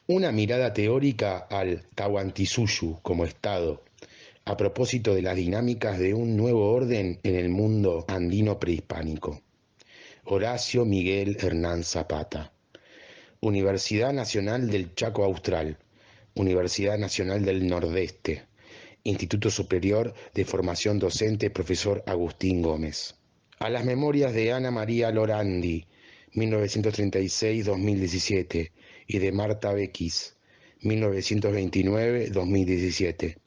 Una mirada teórica al Tahuantinsuyo como Estado, a propósito de las dinámicas de un nuevo orden en el mundo andino prehispánico. Horacio Miguel Hernán Zapata. Universidad Nacional del Chaco Austral, Universidad Nacional del Nordeste, Instituto Superior de Formación Docente, profesor Agustín Gómez. A las memorias de Ana María Lorandi, 1936-2017, y de Marta Bequis, 1929-2017,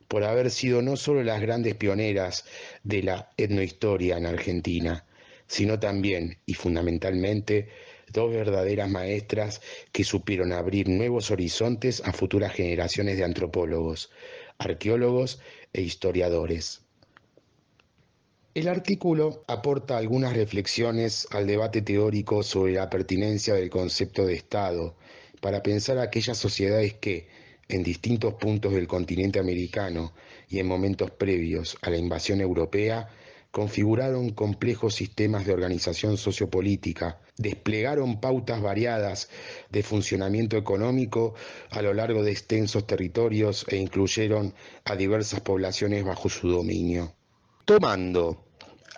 por haber sido no solo las grandes pioneras de la etnohistoria en Argentina, sino también, y fundamentalmente, dos verdaderas maestras que supieron abrir nuevos horizontes a futuras generaciones de antropólogos, arqueólogos e historiadores. El artículo aporta algunas reflexiones al debate teórico sobre la pertinencia del concepto de Estado para pensar aquellas sociedades que, en distintos puntos del continente americano y en momentos previos a la invasión europea, configuraron complejos sistemas de organización sociopolítica, desplegaron pautas variadas de funcionamiento económico a lo largo de extensos territorios e incluyeron a diversas poblaciones bajo su dominio. Tomando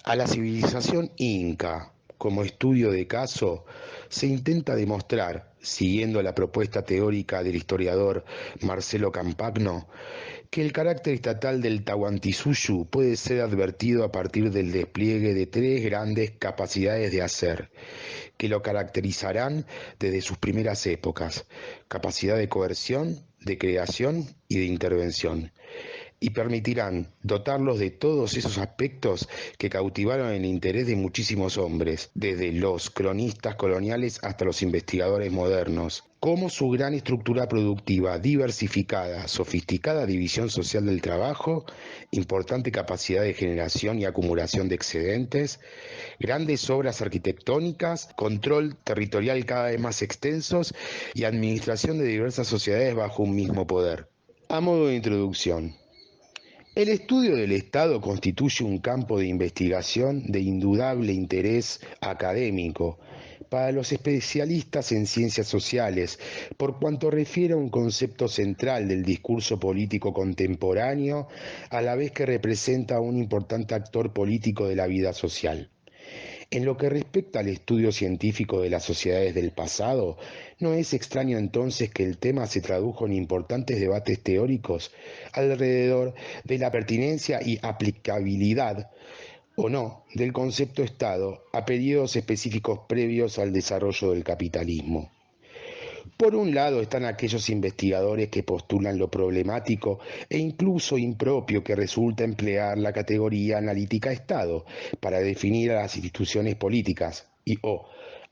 a la civilización inca como estudio de caso, se intenta demostrar, siguiendo la propuesta teórica del historiador Marcelo Campagno, que el carácter estatal del Tahuantinsuyo puede ser advertido a partir del despliegue de tres grandes capacidades de hacer, que lo caracterizarán desde sus primeras épocas: capacidad de coerción, de creación y de intervención, y permitirán dotarlos de todos esos aspectos que cautivaron el interés de muchísimos hombres, desde los cronistas coloniales hasta los investigadores modernos, como su gran estructura productiva, diversificada, sofisticada división social del trabajo, importante capacidad de generación y acumulación de excedentes, grandes obras arquitectónicas, control territorial cada vez más extensos y administración de diversas sociedades bajo un mismo poder. A modo de introducción, el estudio del Estado constituye un campo de investigación de indudable interés académico para los especialistas en ciencias sociales, por cuanto refiere a un concepto central del discurso político contemporáneo, a la vez que representa a un importante actor político de la vida social. En lo que respecta al estudio científico de las sociedades del pasado, no es extraño entonces que el tema se tradujo en importantes debates teóricos alrededor de la pertinencia y aplicabilidad o no del concepto Estado a periodos específicos previos al desarrollo del capitalismo. Por un lado están aquellos investigadores que postulan lo problemático e incluso impropio que resulta emplear la categoría analítica Estado para definir a las instituciones políticas y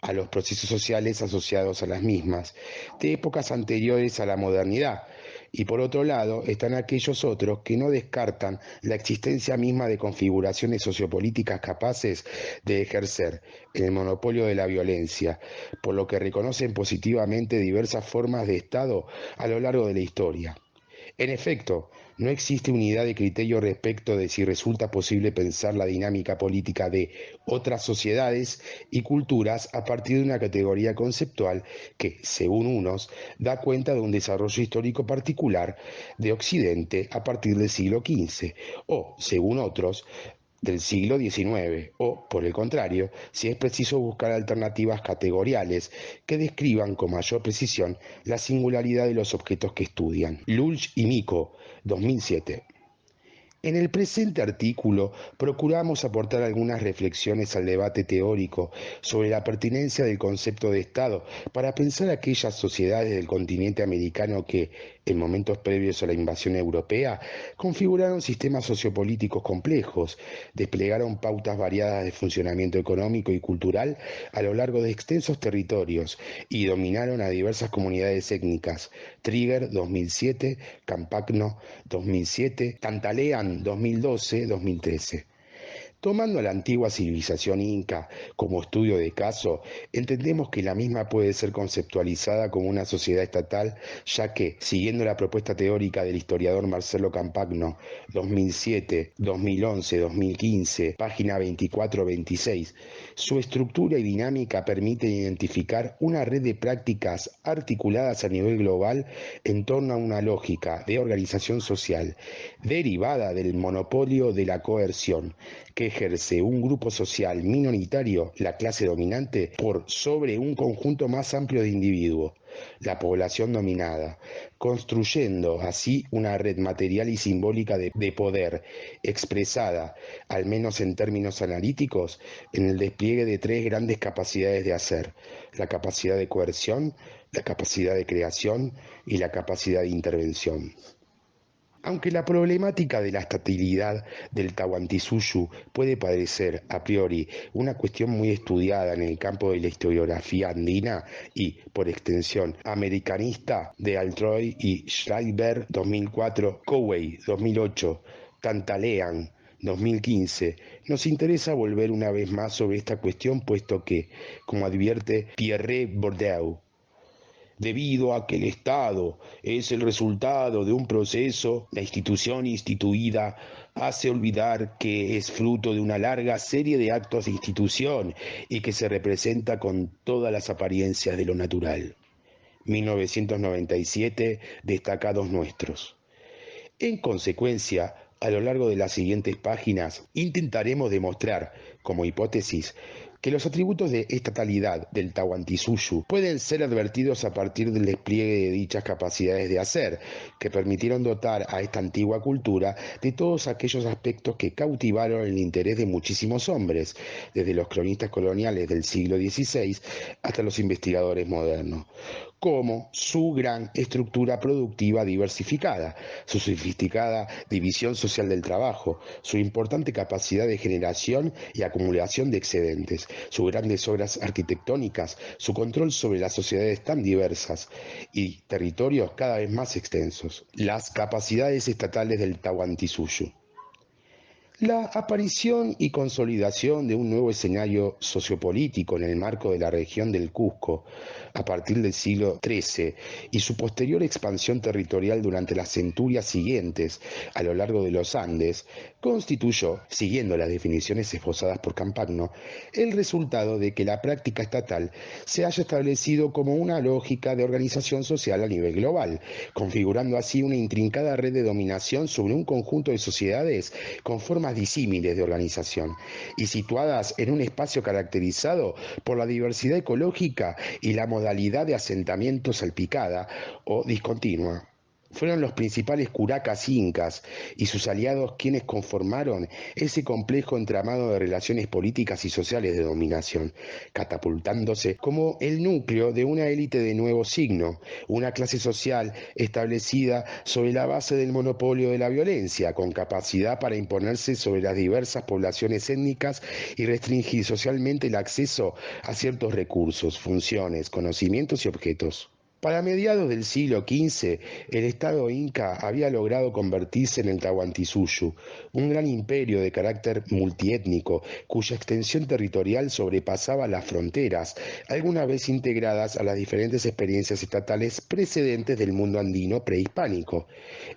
a los procesos sociales asociados a las mismas, de épocas anteriores a la modernidad. Y por otro lado están aquellos otros que no descartan la existencia misma de configuraciones sociopolíticas capaces de ejercer el monopolio de la violencia, por lo que reconocen positivamente diversas formas de Estado a lo largo de la historia. En efecto, no existe unidad de criterio respecto de si resulta posible pensar la dinámica política de otras sociedades y culturas a partir de una categoría conceptual que, según unos, da cuenta de un desarrollo histórico particular de Occidente a partir del siglo XV, o, según otros, del siglo XIX, o, por el contrario, si es preciso buscar alternativas categoriales que describan con mayor precisión la singularidad de los objetos que estudian. Lulch y Mico, 2007. En el presente artículo procuramos aportar algunas reflexiones al debate teórico sobre la pertinencia del concepto de Estado para pensar aquellas sociedades del continente americano que, en momentos previos a la invasión europea, configuraron sistemas sociopolíticos complejos, desplegaron pautas variadas de funcionamiento económico y cultural a lo largo de extensos territorios y dominaron a diversas comunidades étnicas. Trigger, 2007, Campagno, 2007, Tantalean, 2012-2013. Tomando a la antigua civilización inca como estudio de caso, entendemos que la misma puede ser conceptualizada como una sociedad estatal, ya que, siguiendo la propuesta teórica del historiador Marcelo Campagno, 2007, 2011, 2015, página 24-26, su estructura y dinámica permiten identificar una red de prácticas articuladas a nivel global en torno a una lógica de organización social derivada del monopolio de la coerción que ejerce un grupo social minoritario, la clase dominante, por sobre un conjunto más amplio de individuos, la población dominada, construyendo así una red material y simbólica de poder, expresada, al menos en términos analíticos, en el despliegue de tres grandes capacidades de hacer: la capacidad de coerción, la capacidad de creación y la capacidad de intervención. Aunque la problemática de la estatilidad del Tahuantinsuyo puede parecer, a priori, una cuestión muy estudiada en el campo de la historiografía andina y, por extensión, americanista, de Altroy y Schreiber 2004, Cowey 2008, Tantalean 2015, nos interesa volver una vez más sobre esta cuestión, puesto que, como advierte Pierre Bourdieu, debido a que el Estado es el resultado de un proceso, la institución instituida hace olvidar que es fruto de una larga serie de actos de institución y que se representa con todas las apariencias de lo natural. 1997, destacados nuestros. En consecuencia, a lo largo de las siguientes páginas, intentaremos demostrar, como hipótesis, que los atributos de estatalidad del Tahuantinsuyo pueden ser advertidos a partir del despliegue de dichas capacidades de hacer, que permitieron dotar a esta antigua cultura de todos aquellos aspectos que cautivaron el interés de muchísimos hombres, desde los cronistas coloniales del siglo XVI hasta los investigadores modernos, como su gran estructura productiva diversificada, su sofisticada división social del trabajo, su importante capacidad de generación y acumulación de excedentes, sus grandes obras arquitectónicas, su control sobre las sociedades tan diversas y territorios cada vez más extensos, las capacidades estatales del Tahuantinsuyo. La aparición y consolidación de un nuevo escenario sociopolítico en el marco de la región del Cusco a partir del siglo XIII y su posterior expansión territorial durante las centurias siguientes a lo largo de los Andes constituyó, siguiendo las definiciones esbozadas por Campagno, el resultado de que la práctica estatal se haya establecido como una lógica de organización social a nivel global, configurando así una intrincada red de dominación sobre un conjunto de sociedades con formas disímiles de organización y situadas en un espacio caracterizado por la diversidad ecológica y la modalidad de asentamiento salpicada o discontinua. Fueron los principales curacas incas y sus aliados quienes conformaron ese complejo entramado de relaciones políticas y sociales de dominación, catapultándose como el núcleo de una élite de nuevo signo, una clase social establecida sobre la base del monopolio de la violencia, con capacidad para imponerse sobre las diversas poblaciones étnicas y restringir socialmente el acceso a ciertos recursos, funciones, conocimientos y objetos. Para mediados del siglo XV, el Estado inca había logrado convertirse en el Tahuantinsuyo, un gran imperio de carácter multiétnico, cuya extensión territorial sobrepasaba las fronteras, alguna vez integradas a las diferentes experiencias estatales precedentes del mundo andino prehispánico.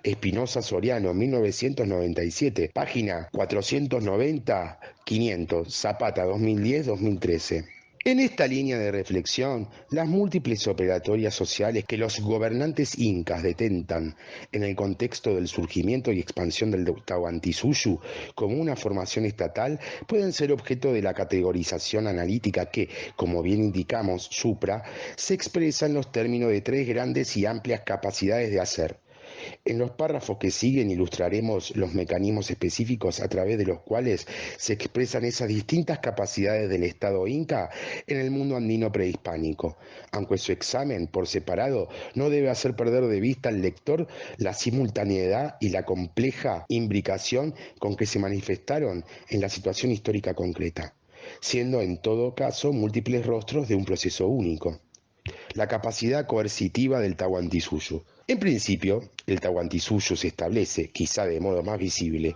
Espinosa Soriano, 1997, página 490-500, Zapata, 2010-2013. En esta línea de reflexión, las múltiples operatorias sociales que los gobernantes incas detentan en el contexto del surgimiento y expansión del Tahuantinsuyo como una formación estatal pueden ser objeto de la categorización analítica que, como bien indicamos, supra, se expresa en los términos de tres grandes y amplias capacidades de hacer. En los párrafos que siguen ilustraremos los mecanismos específicos a través de los cuales se expresan esas distintas capacidades del Estado inca en el mundo andino prehispánico, aunque su examen por separado no debe hacer perder de vista al lector la simultaneidad y la compleja imbricación con que se manifestaron en la situación histórica concreta, siendo en todo caso múltiples rostros de un proceso único. la capacidad coercitiva del Tahuantinsuyo. En principio, el Tahuantinsuyo se establece, quizá de modo más visible,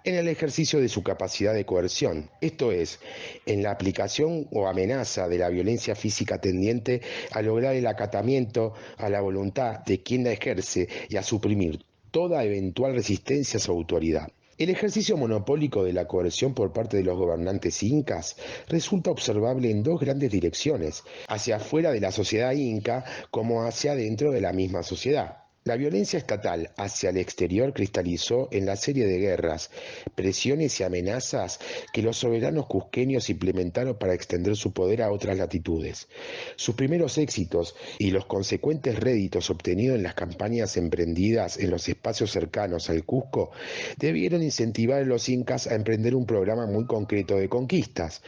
en el ejercicio de su capacidad de coerción, esto es, en la aplicación o amenaza de la violencia física tendiente a lograr el acatamiento a la voluntad de quien la ejerce y a suprimir toda eventual resistencia a su autoridad. El ejercicio monopólico de la coerción por parte de los gobernantes incas resulta observable en dos grandes direcciones, hacia afuera de la sociedad inca como hacia adentro de la misma sociedad. La violencia estatal hacia el exterior cristalizó en la serie de guerras, presiones y amenazas que los soberanos cusqueños implementaron para extender su poder a otras latitudes. Sus primeros éxitos y los consecuentes réditos obtenidos en las campañas emprendidas en los espacios cercanos al Cusco debieron incentivar a los incas a emprender un programa muy concreto de conquistas.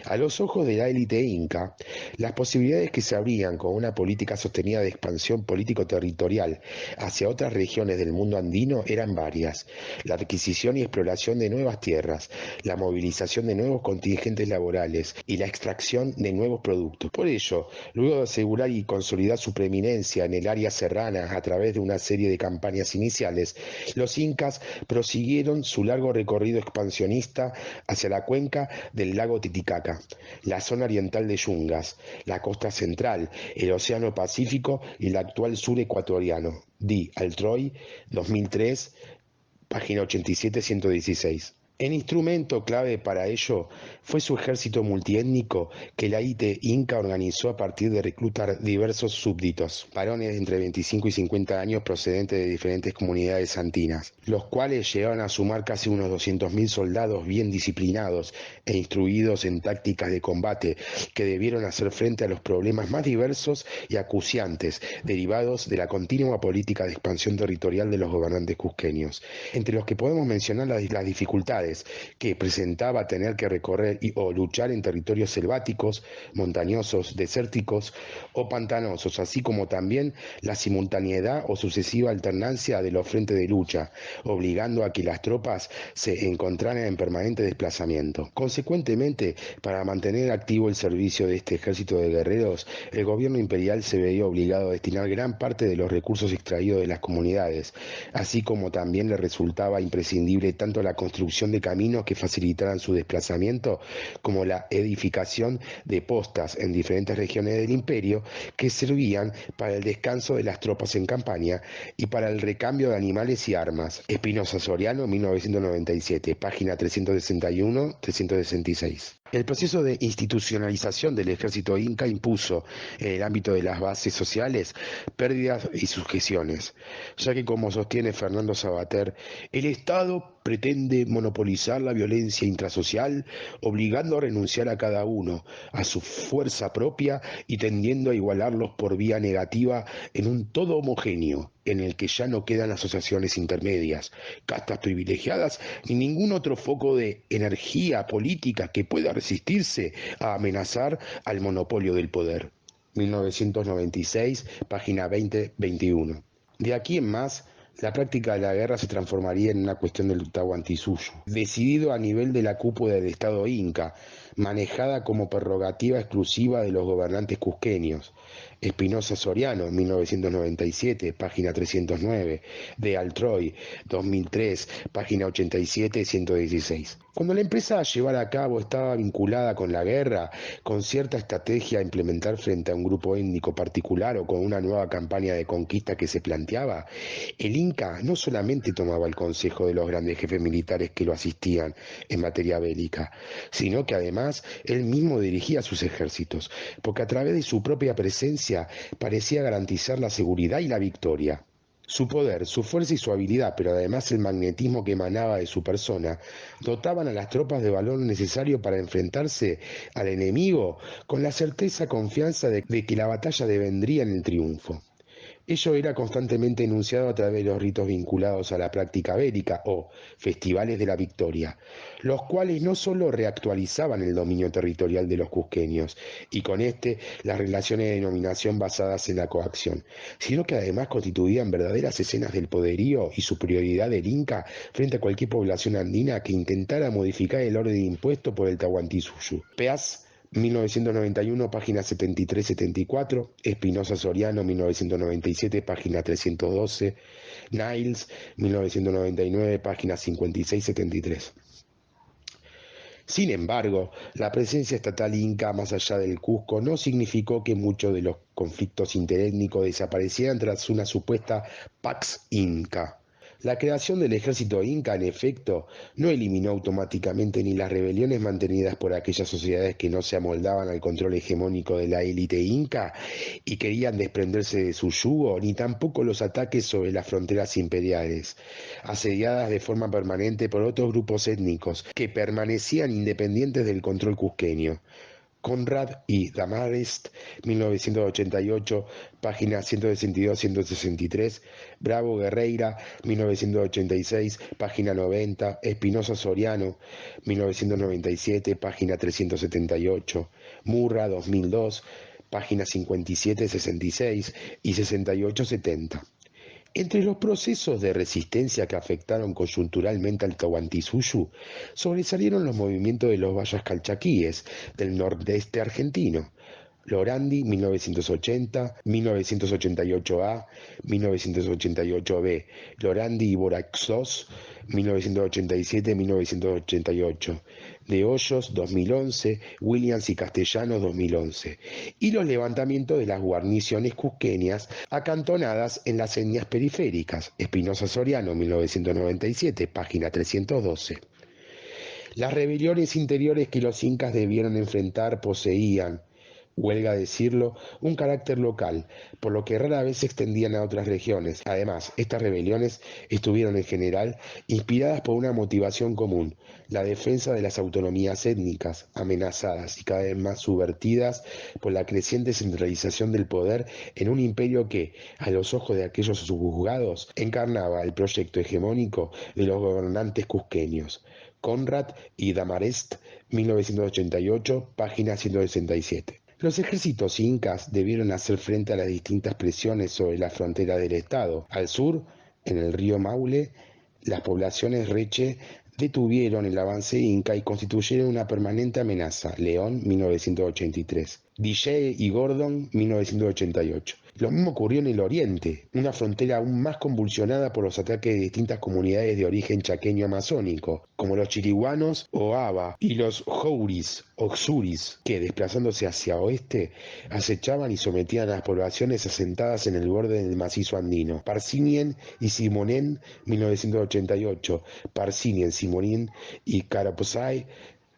A los ojos de la élite inca, las posibilidades que se abrían con una política sostenida de expansión político-territorial hacia otras regiones del mundo andino eran varias: la adquisición y exploración de nuevas tierras, la movilización de nuevos contingentes laborales y la extracción de nuevos productos. Por ello, luego de asegurar y consolidar su preeminencia en el área serrana a través de una serie de campañas iniciales, los incas prosiguieron su largo recorrido expansionista hacia la cuenca del lago Titicaca, la zona oriental de Yungas, la costa central, el Océano Pacífico y el actual sur ecuatoriano. Di Altroy, 2003, página 87-116. El instrumento clave para ello fue su ejército multiétnico que la élite inca organizó a partir de reclutar diversos súbditos, varones de entre 25 y 50 años procedentes de diferentes comunidades andinas, los cuales llegaron a sumar casi unos 200.000 soldados bien disciplinados e instruidos en tácticas de combate que debieron hacer frente a los problemas más diversos y acuciantes derivados de la continua política de expansión territorial de los gobernantes cusqueños, entre los que podemos mencionar las dificultades que presentaba tener que recorrer o luchar en territorios selváticos, montañosos, desérticos o pantanosos, así como también la simultaneidad o sucesiva alternancia de los frentes de lucha, obligando a que las tropas se encontraran en permanente desplazamiento. Consecuentemente, para mantener activo el servicio de este ejército de guerreros, el gobierno imperial se veía obligado a destinar gran parte de los recursos extraídos de las comunidades, así como también le resultaba imprescindible tanto la construcción de caminos que facilitaran su desplazamiento, como la edificación de postas en diferentes regiones del imperio que servían para el descanso de las tropas en campaña y para el recambio de animales y armas. Espinosa Soriano, 1997, página 361-366. El proceso de institucionalización del ejército inca impuso, en el ámbito de las bases sociales, pérdidas y sujeciones, ya que, como sostiene Fernando Sabater, el Estado pretende monopolizar la violencia intrasocial, obligando a renunciar a cada uno a su fuerza propia y tendiendo a igualarlos por vía negativa en un todo homogéneo, en el que ya no quedan asociaciones intermedias, castas privilegiadas ni ningún otro foco de energía política que pueda resistirse a amenazar al monopolio del poder. 1996, página 20-21. De aquí en más, la práctica de la guerra se transformaría en una cuestión del Tahuantinsuyo, decidido a nivel de la cúpula del Estado inca, manejada como prerrogativa exclusiva de los gobernantes cusqueños. Espinosa Soriano, 1997, página 309, de Altroy, 2003, página 87-116. Cuando la empresa a llevar a cabo estaba vinculada con la guerra, con cierta estrategia a implementar frente a un grupo étnico particular o con una nueva campaña de conquista que se planteaba, el Inca no solamente tomaba el consejo de los grandes jefes militares que lo asistían en materia bélica, sino que además él mismo dirigía sus ejércitos, porque a través de su propia presencia parecía garantizar la seguridad y la victoria. Su poder, su fuerza y su habilidad, pero además el magnetismo que emanaba de su persona, dotaban a las tropas de valor necesario para enfrentarse al enemigo con la certeza confianza de que la batalla devendría en el triunfo. Ello era constantemente enunciado a través de los ritos vinculados a la práctica bélica o festivales de la victoria, los cuales no solo reactualizaban el dominio territorial de los cusqueños y con este las relaciones de dominación basadas en la coacción, sino que además constituían verdaderas escenas del poderío y superioridad del Inca frente a cualquier población andina que intentara modificar el orden impuesto por el Tahuantinsuyo. Peas, 1991, página 73-74, Espinosa Soriano, 1997, página 312, Niles, 1999, página 56-73. Sin embargo, la presencia estatal inca más allá del Cusco no significó que muchos de los conflictos interétnicos desaparecieran tras una supuesta Pax Inca. La creación del ejército inca, en efecto, no eliminó automáticamente ni las rebeliones mantenidas por aquellas sociedades que no se amoldaban al control hegemónico de la élite inca y querían desprenderse de su yugo, ni tampoco los ataques sobre las fronteras imperiales, asediadas de forma permanente por otros grupos étnicos que permanecían independientes del control cusqueño. Conrad y Damarest, 1988, páginas 162-163, Bravo Guerreira, 1986, página 90, Espinosa Soriano, 1997, página 378, Murra, 2002, páginas 57-66 y 68-70. Entre los procesos de resistencia que afectaron coyunturalmente al Tahuantinsuyo, sobresalieron los movimientos de los Vallas Calchaquíes del nordeste argentino. Lorandi, 1980, 1988A, 1988B, Lorandi y Boraxós, 1987-1988, De Hoyos, 2011, Williams y Castellanos, 2011, y los levantamientos de las guarniciones cusqueñas acantonadas en las etnias periféricas, Espinosa Soriano, 1997, página 312. Las rebeliones interiores que los incas debieron enfrentar poseían, huelga decirlo, un carácter local, por lo que rara vez se extendían a otras regiones. Además, estas rebeliones estuvieron en general inspiradas por una motivación común, la defensa de las autonomías étnicas, amenazadas y cada vez más subvertidas por la creciente centralización del poder en un imperio que, a los ojos de aquellos subjugados, encarnaba el proyecto hegemónico de los gobernantes cusqueños. Conrad y Damarest, 1988, página 167. Los ejércitos incas debieron hacer frente a las distintas presiones sobre la frontera del estado. Al sur, en el río Maule, las poblaciones reche detuvieron el avance inca y constituyeron una permanente amenaza. León, 1983. DJ y Gordon, 1988. Lo mismo ocurrió en el oriente, una frontera aún más convulsionada por los ataques de distintas comunidades de origen chaqueño amazónico, como los chiriguanos o Aba y los Jouris o Xuris, que desplazándose hacia oeste acechaban y sometían a las poblaciones asentadas en el borde del macizo andino. Parcinien y Simonen, 1988, Parcinien, Simonen y Carapozay,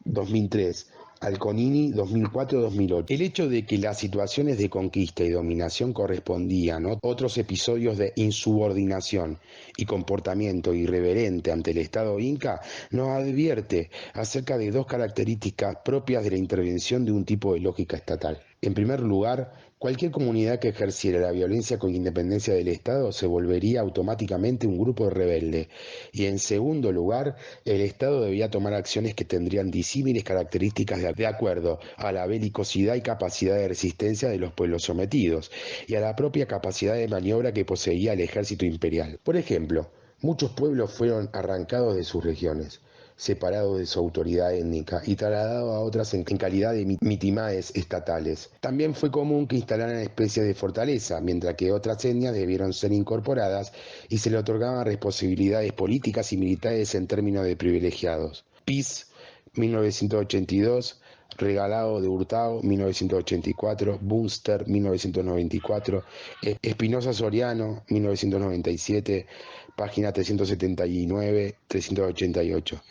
2003. Alconini, 2004-2008. El hecho de que las situaciones de conquista y dominación correspondían a otros episodios de insubordinación y comportamiento irreverente ante el Estado inca nos advierte acerca de dos características propias de la intervención de un tipo de lógica estatal. En primer lugar, cualquier comunidad que ejerciera la violencia con independencia del Estado se volvería automáticamente un grupo rebelde. Y en segundo lugar, el Estado debía tomar acciones que tendrían disímiles características de acuerdo a la belicosidad y capacidad de resistencia de los pueblos sometidos, y a la propia capacidad de maniobra que poseía el ejército imperial. Por ejemplo, muchos pueblos fueron arrancados de sus regiones, separados de su autoridad étnica y trasladados a otras en calidad de mitimaes estatales. También fue común que instalaran especies de fortaleza, mientras que otras etnias debieron ser incorporadas y se le otorgaban responsabilidades políticas y militares en términos de privilegiados. Piz, 1982, Regalado de Hurtado, 1984, Bunster, 1994, Espinosa Soriano, 1997, página 379-388.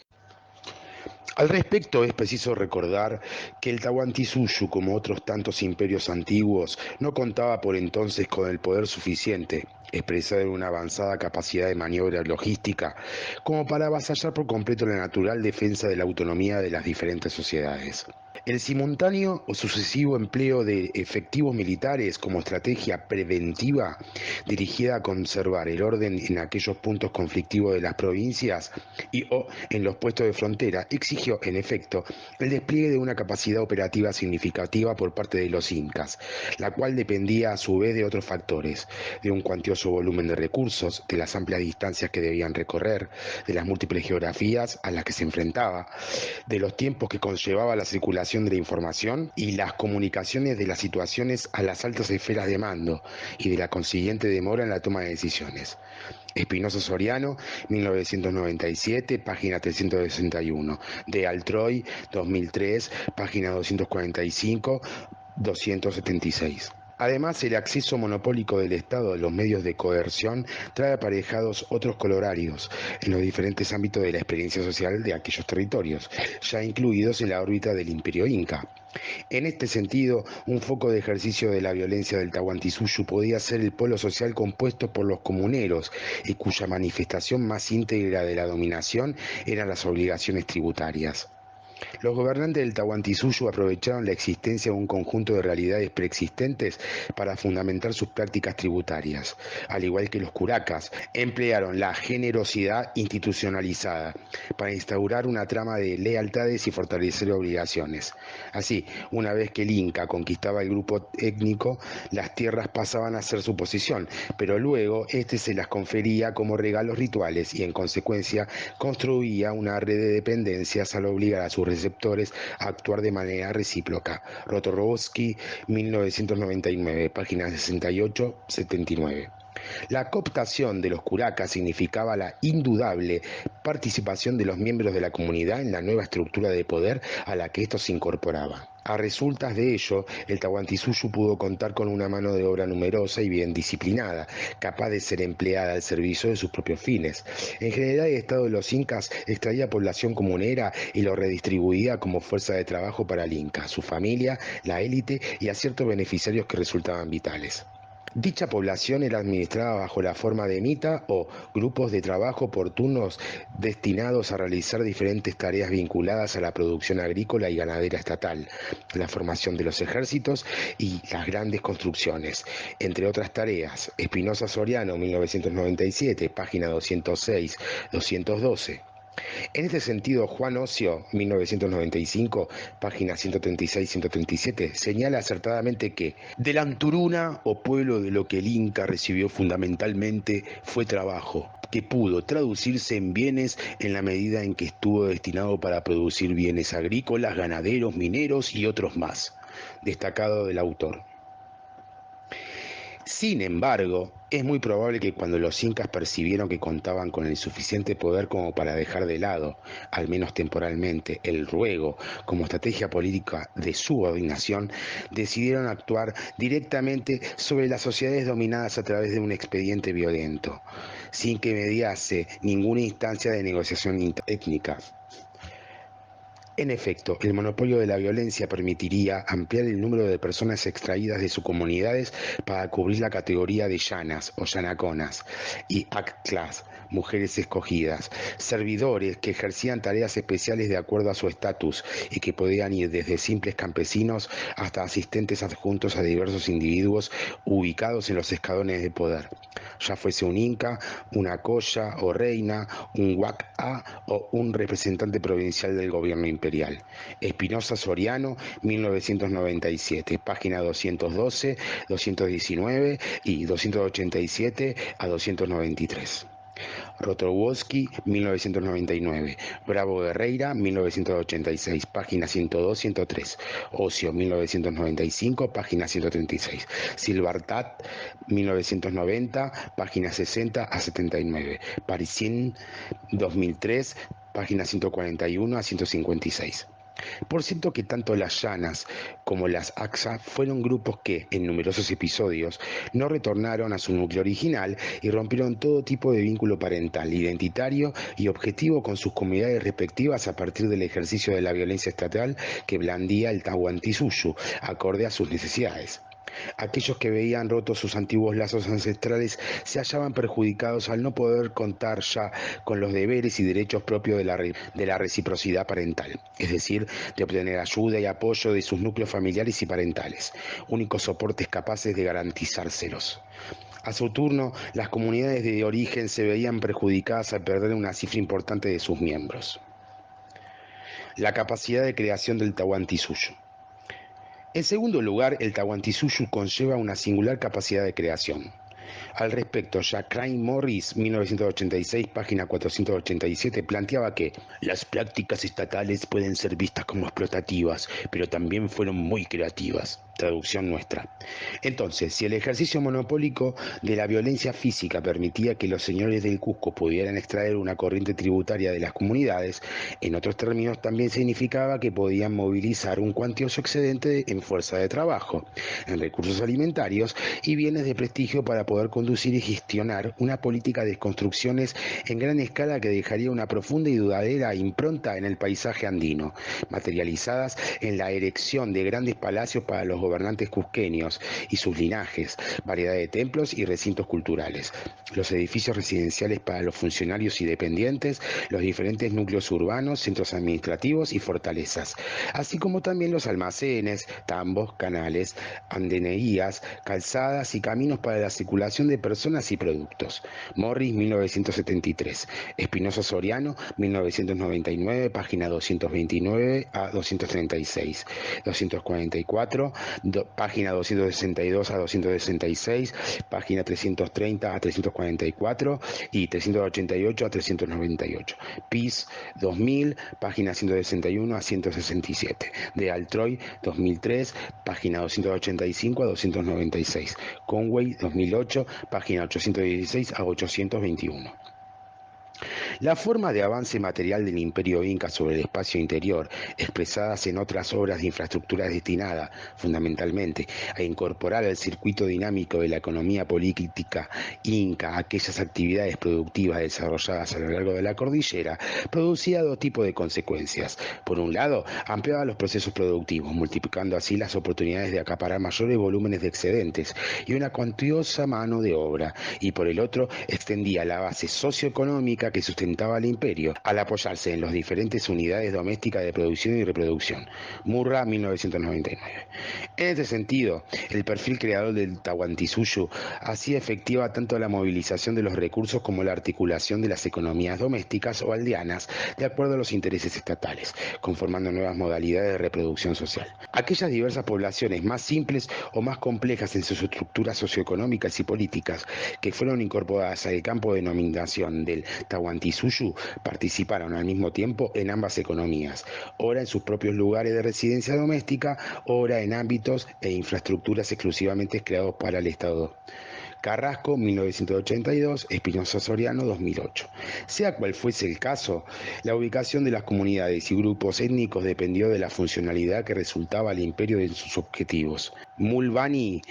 Al respecto, es preciso recordar que el Tahuantinsuyo, como otros tantos imperios antiguos, no contaba por entonces con el poder suficiente, expresado en una avanzada capacidad de maniobra logística, como para avasallar por completo la natural defensa de la autonomía de las diferentes sociedades. El simultáneo o sucesivo empleo de efectivos militares como estrategia preventiva dirigida a conservar el orden en aquellos puntos conflictivos de las provincias y o en los puestos de frontera exigió, en efecto, el despliegue de una capacidad operativa significativa por parte de los incas, la cual dependía a su vez de otros factores, de un cuantioso volumen de recursos, de las amplias distancias que debían recorrer, de las múltiples geografías a las que se enfrentaba, de los tiempos que conllevaba la circulación circulación de la información y las comunicaciones de las situaciones a las altas esferas de mando y de la consiguiente demora en la toma de decisiones. Espinosa Soriano, 1997, página 361. De Altroy, 2003, página 245, 276. Además, el acceso monopólico del Estado a los medios de coerción trae aparejados otros colorarios en los diferentes ámbitos de la experiencia social de aquellos territorios, ya incluidos en la órbita del Imperio Inca. En este sentido, un foco de ejercicio de la violencia del Tahuantinsuyo podía ser el polo social compuesto por los comuneros y cuya manifestación más íntegra de la dominación eran las obligaciones tributarias. Los gobernantes del Tahuantinsuyo aprovecharon la existencia de un conjunto de realidades preexistentes para fundamentar sus prácticas tributarias. Al igual que los curacas, emplearon la generosidad institucionalizada para instaurar una trama de lealtades y fortalecer obligaciones. Así, una vez que el Inca conquistaba el grupo étnico, las tierras pasaban a ser su posesión, pero luego éste se las confería como regalos rituales y en consecuencia construía una red de dependencias al obligar a sus receptores a actuar de manera recíproca. Rotorovsky, 1999, páginas 68-79. La cooptación de los curacas significaba la indudable participación de los miembros de la comunidad en la nueva estructura de poder a la que estos se incorporaban. A resultas de ello, el Tahuantinsuyo pudo contar con una mano de obra numerosa y bien disciplinada, capaz de ser empleada al servicio de sus propios fines. En general, el Estado de los Incas extraía población comunera y lo redistribuía como fuerza de trabajo para el Inca, su familia, la élite y a ciertos beneficiarios que resultaban vitales. Dicha población era administrada bajo la forma de mita o grupos de trabajo por turnos destinados a realizar diferentes tareas vinculadas a la producción agrícola y ganadera estatal, la formación de los ejércitos y las grandes construcciones. Entre otras tareas, Espinosa Soriano, 1997, página 206-212. En este sentido, Juan Ocio, 1995, páginas 136-137, señala acertadamente que del Anturuna, o pueblo de lo que el Inca recibió fundamentalmente, fue trabajo, que pudo traducirse en bienes en la medida en que estuvo destinado para producir bienes agrícolas, ganaderos, mineros y otros más. Destacado del autor. Sin embargo, es muy probable que cuando los incas percibieron que contaban con el suficiente poder como para dejar de lado, al menos temporalmente, el ruego como estrategia política de subordinación, decidieron actuar directamente sobre las sociedades dominadas a través de un expediente violento, sin que mediase ninguna instancia de negociación étnica. En efecto, el monopolio de la violencia permitiría ampliar el número de personas extraídas de sus comunidades para cubrir la categoría de llanas o llanaconas y actlas, mujeres escogidas, servidores que ejercían tareas especiales de acuerdo a su estatus y que podían ir desde simples campesinos hasta asistentes adjuntos a diversos individuos ubicados en los escalones de poder, ya fuese un inca, una coya o reina, un huac-a o un representante provincial del gobierno imperial. Espinosa Soriano, 1997, página 212, 219 y 287 a 293. Rotorovsky, 1999. Bravo Guerreira, 1986, página 102-103. Ocio, 1995, página 136. Silvartat, 1990, página 60 a 79. Parisien, 2003, página 141 a 156. Por cierto que tanto las llanas como las AXA fueron grupos que, en numerosos episodios, no retornaron a su núcleo original y rompieron todo tipo de vínculo parental, identitario y objetivo con sus comunidades respectivas a partir del ejercicio de la violencia estatal que blandía el Tahuantinsuyo, acorde a sus necesidades. Aquellos que veían rotos sus antiguos lazos ancestrales se hallaban perjudicados al no poder contar ya con los deberes y derechos propios de la reciprocidad parental, es decir, de obtener ayuda y apoyo de sus núcleos familiares y parentales, únicos soportes capaces de garantizárselos. A su turno, las comunidades de origen se veían perjudicadas al perder una cifra importante de sus miembros. La capacidad de creación del Tahuantinsuyo. En segundo lugar, el Tahuantinsuyo conlleva una singular capacidad de creación. Al respecto, Jacqueline Morris, 1986, página 487, planteaba que las prácticas estatales pueden ser vistas como explotativas, pero también fueron muy creativas. Traducción nuestra. Entonces, si el ejercicio monopólico de la violencia física permitía que los señores del Cusco pudieran extraer una corriente tributaria de las comunidades, en otros términos también significaba que podían movilizar un cuantioso excedente en fuerza de trabajo, en recursos alimentarios y bienes de prestigio para poder conducir y gestionar una política de construcciones en gran escala que dejaría una profunda y duradera impronta en el paisaje andino, materializadas en la erección de grandes palacios para los gobernantes cusqueños y sus linajes, variedad de templos y recintos culturales, los edificios residenciales para los funcionarios y dependientes, los diferentes núcleos urbanos, centros administrativos y fortalezas, así como también los almacenes, tambos, canales, andenerías, calzadas y caminos para la circulación de personas y productos. Morris, 1973. Espinosa Soriano, 1999, página 229 a 236. 244, página 262 a 266, página 330 a 344 y 388 a 398. PIS 2000, página 161 a 167. De Altroy 2003, página 285 a 296. Conway 2008, página 816 a 821. La forma de avance material del imperio inca sobre el espacio interior, expresadas en otras obras de infraestructura destinada, fundamentalmente, a incorporar al circuito dinámico de la economía política inca aquellas actividades productivas desarrolladas a lo largo de la cordillera, producía dos tipos de consecuencias. Por un lado, ampliaba los procesos productivos, multiplicando así las oportunidades de acaparar mayores volúmenes de excedentes y una cuantiosa mano de obra, y por el otro, extendía la base socioeconómica que sustentaba al imperio al apoyarse en las diferentes unidades domésticas de producción y reproducción. Murra, 1999. En este sentido, el perfil creador del Tahuantinsuyo hacía efectiva tanto la movilización de los recursos como la articulación de las economías domésticas o aldeanas de acuerdo a los intereses estatales, conformando nuevas modalidades de reproducción social. Aquellas diversas poblaciones más simples o más complejas en sus estructuras socioeconómicas y políticas que fueron incorporadas al campo de dominación del Tahuantinsuyo participaron al mismo tiempo en ambas economías, ora en sus propios lugares de residencia doméstica, ora en ámbitos e infraestructuras exclusivamente creados para el Estado. Carrasco, 1982, Espinosa Soriano, 2008. Sea cual fuese el caso, la ubicación de las comunidades y grupos étnicos dependió de la funcionalidad que resultaba al imperio de sus objetivos. Mulvaney,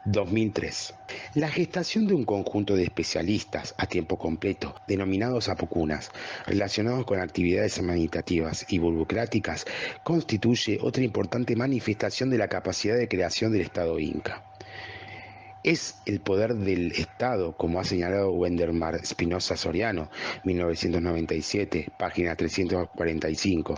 2003. La gestación de un conjunto de especialistas a tiempo completo, denominados apocunas, relacionados con actividades humanitativas y burocráticas, constituye otra importante manifestación de la capacidad de creación del Estado inca. Es el poder del Estado, como ha señalado Wendermar Spinoza Soriano, 1997, página 345,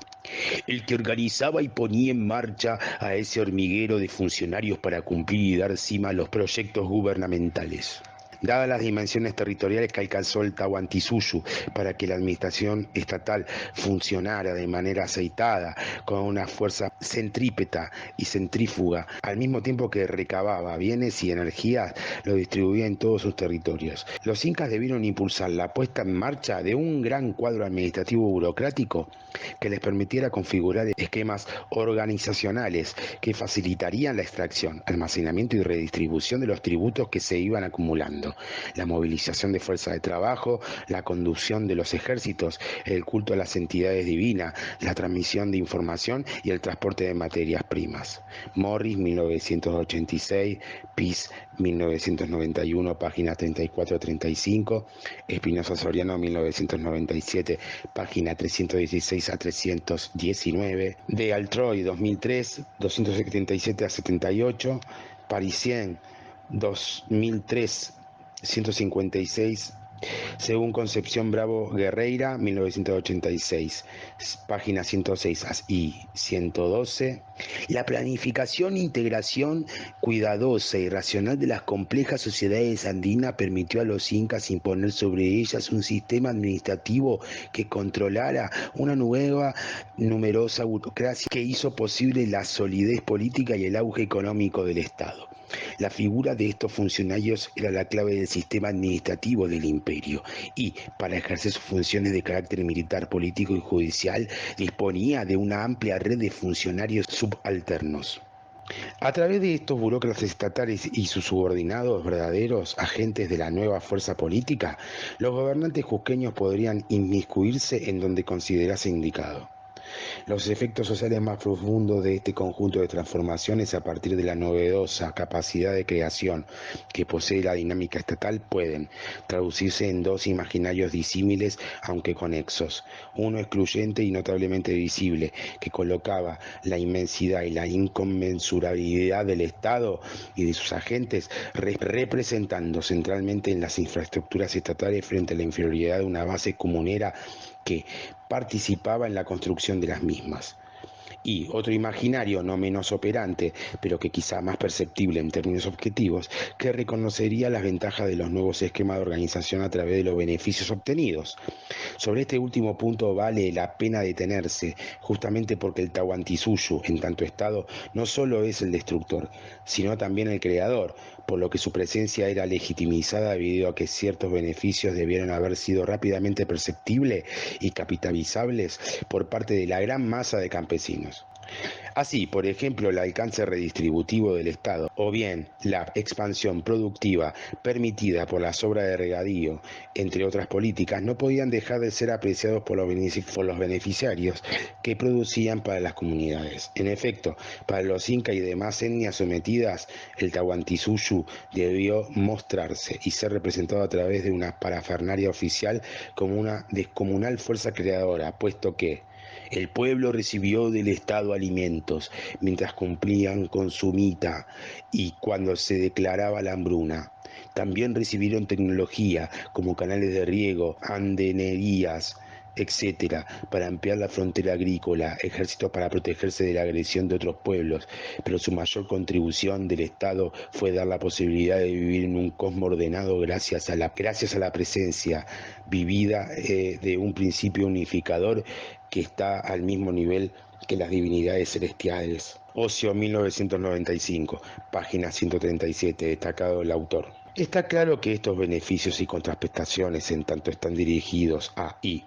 el que organizaba y ponía en marcha a ese hormiguero de funcionarios para cumplir y dar cima a los proyectos gubernamentales. Dadas las dimensiones territoriales que alcanzó el Tahuantinsuyo para que la administración estatal funcionara de manera aceitada, con una fuerza centrípeta y centrífuga, al mismo tiempo que recababa bienes y energías, lo distribuía en todos sus territorios. Los incas debieron impulsar la puesta en marcha de un gran cuadro administrativo burocrático que les permitiera configurar esquemas organizacionales que facilitarían la extracción, almacenamiento y redistribución de los tributos que se iban acumulando, la movilización de fuerza de trabajo, la conducción de los ejércitos, el culto a las entidades divinas, la transmisión de información y el transporte de materias primas. Morris, 1986, PIS, 1991, página 34-35, Espinosa Soriano, 1997, página 316 a 319, de Altroy, 2003, 277 a 78, Parisien, 2003, 156, según Concepción Bravo Guerreira, 1986, páginas 106 y 112, la planificación e integración cuidadosa y racional de las complejas sociedades andinas permitió a los incas imponer sobre ellas un sistema administrativo que controlara una nueva, numerosa burocracia que hizo posible la solidez política y el auge económico del Estado. La figura de estos funcionarios era la clave del sistema administrativo del imperio y, para ejercer sus funciones de carácter militar, político y judicial, disponía de una amplia red de funcionarios subalternos. A través de estos burócratas estatales y sus subordinados, verdaderos agentes de la nueva fuerza política, los gobernantes cusqueños podrían inmiscuirse en donde considerase indicado. Los efectos sociales más profundos de este conjunto de transformaciones a partir de la novedosa capacidad de creación que posee la dinámica estatal pueden traducirse en dos imaginarios disímiles aunque conexos, uno excluyente y notablemente visible, que colocaba la inmensidad y la inconmensurabilidad del Estado y de sus agentes representando centralmente en las infraestructuras estatales frente a la inferioridad de una base comunera que participaba en la construcción de las mismas. Y otro imaginario no menos operante, pero que quizá más perceptible en términos objetivos, que reconocería las ventajas de los nuevos esquemas de organización a través de los beneficios obtenidos. Sobre este último punto vale la pena detenerse, justamente porque el Tahuantinsuyo, en tanto estado, no solo es el destructor, sino también el creador, por lo que su presencia era legitimizada debido a que ciertos beneficios debieron haber sido rápidamente perceptibles y capitalizables por parte de la gran masa de campesinos. Así, por ejemplo, el alcance redistributivo del Estado, o bien la expansión productiva permitida por las obras de regadío, entre otras políticas, no podían dejar de ser apreciados por los beneficiarios que producían para las comunidades. En efecto, para los incas y demás etnias sometidas, el Tahuantinsuyo debió mostrarse y ser representado a través de una parafernalia oficial como una descomunal fuerza creadora, puesto que el pueblo recibió del Estado alimentos mientras cumplían con su mita y cuando se declaraba la hambruna. También recibieron tecnología como canales de riego, andenerías, etcétera, para ampliar la frontera agrícola, ejércitos para protegerse de la agresión de otros pueblos, pero su mayor contribución del Estado fue dar la posibilidad de vivir en un cosmos ordenado gracias a la presencia vivida de un principio unificador que está al mismo nivel que las divinidades celestiales. Ocio 1995, página 137, destacado el autor. Está claro que estos beneficios y contraprestaciones, en tanto están dirigidos a y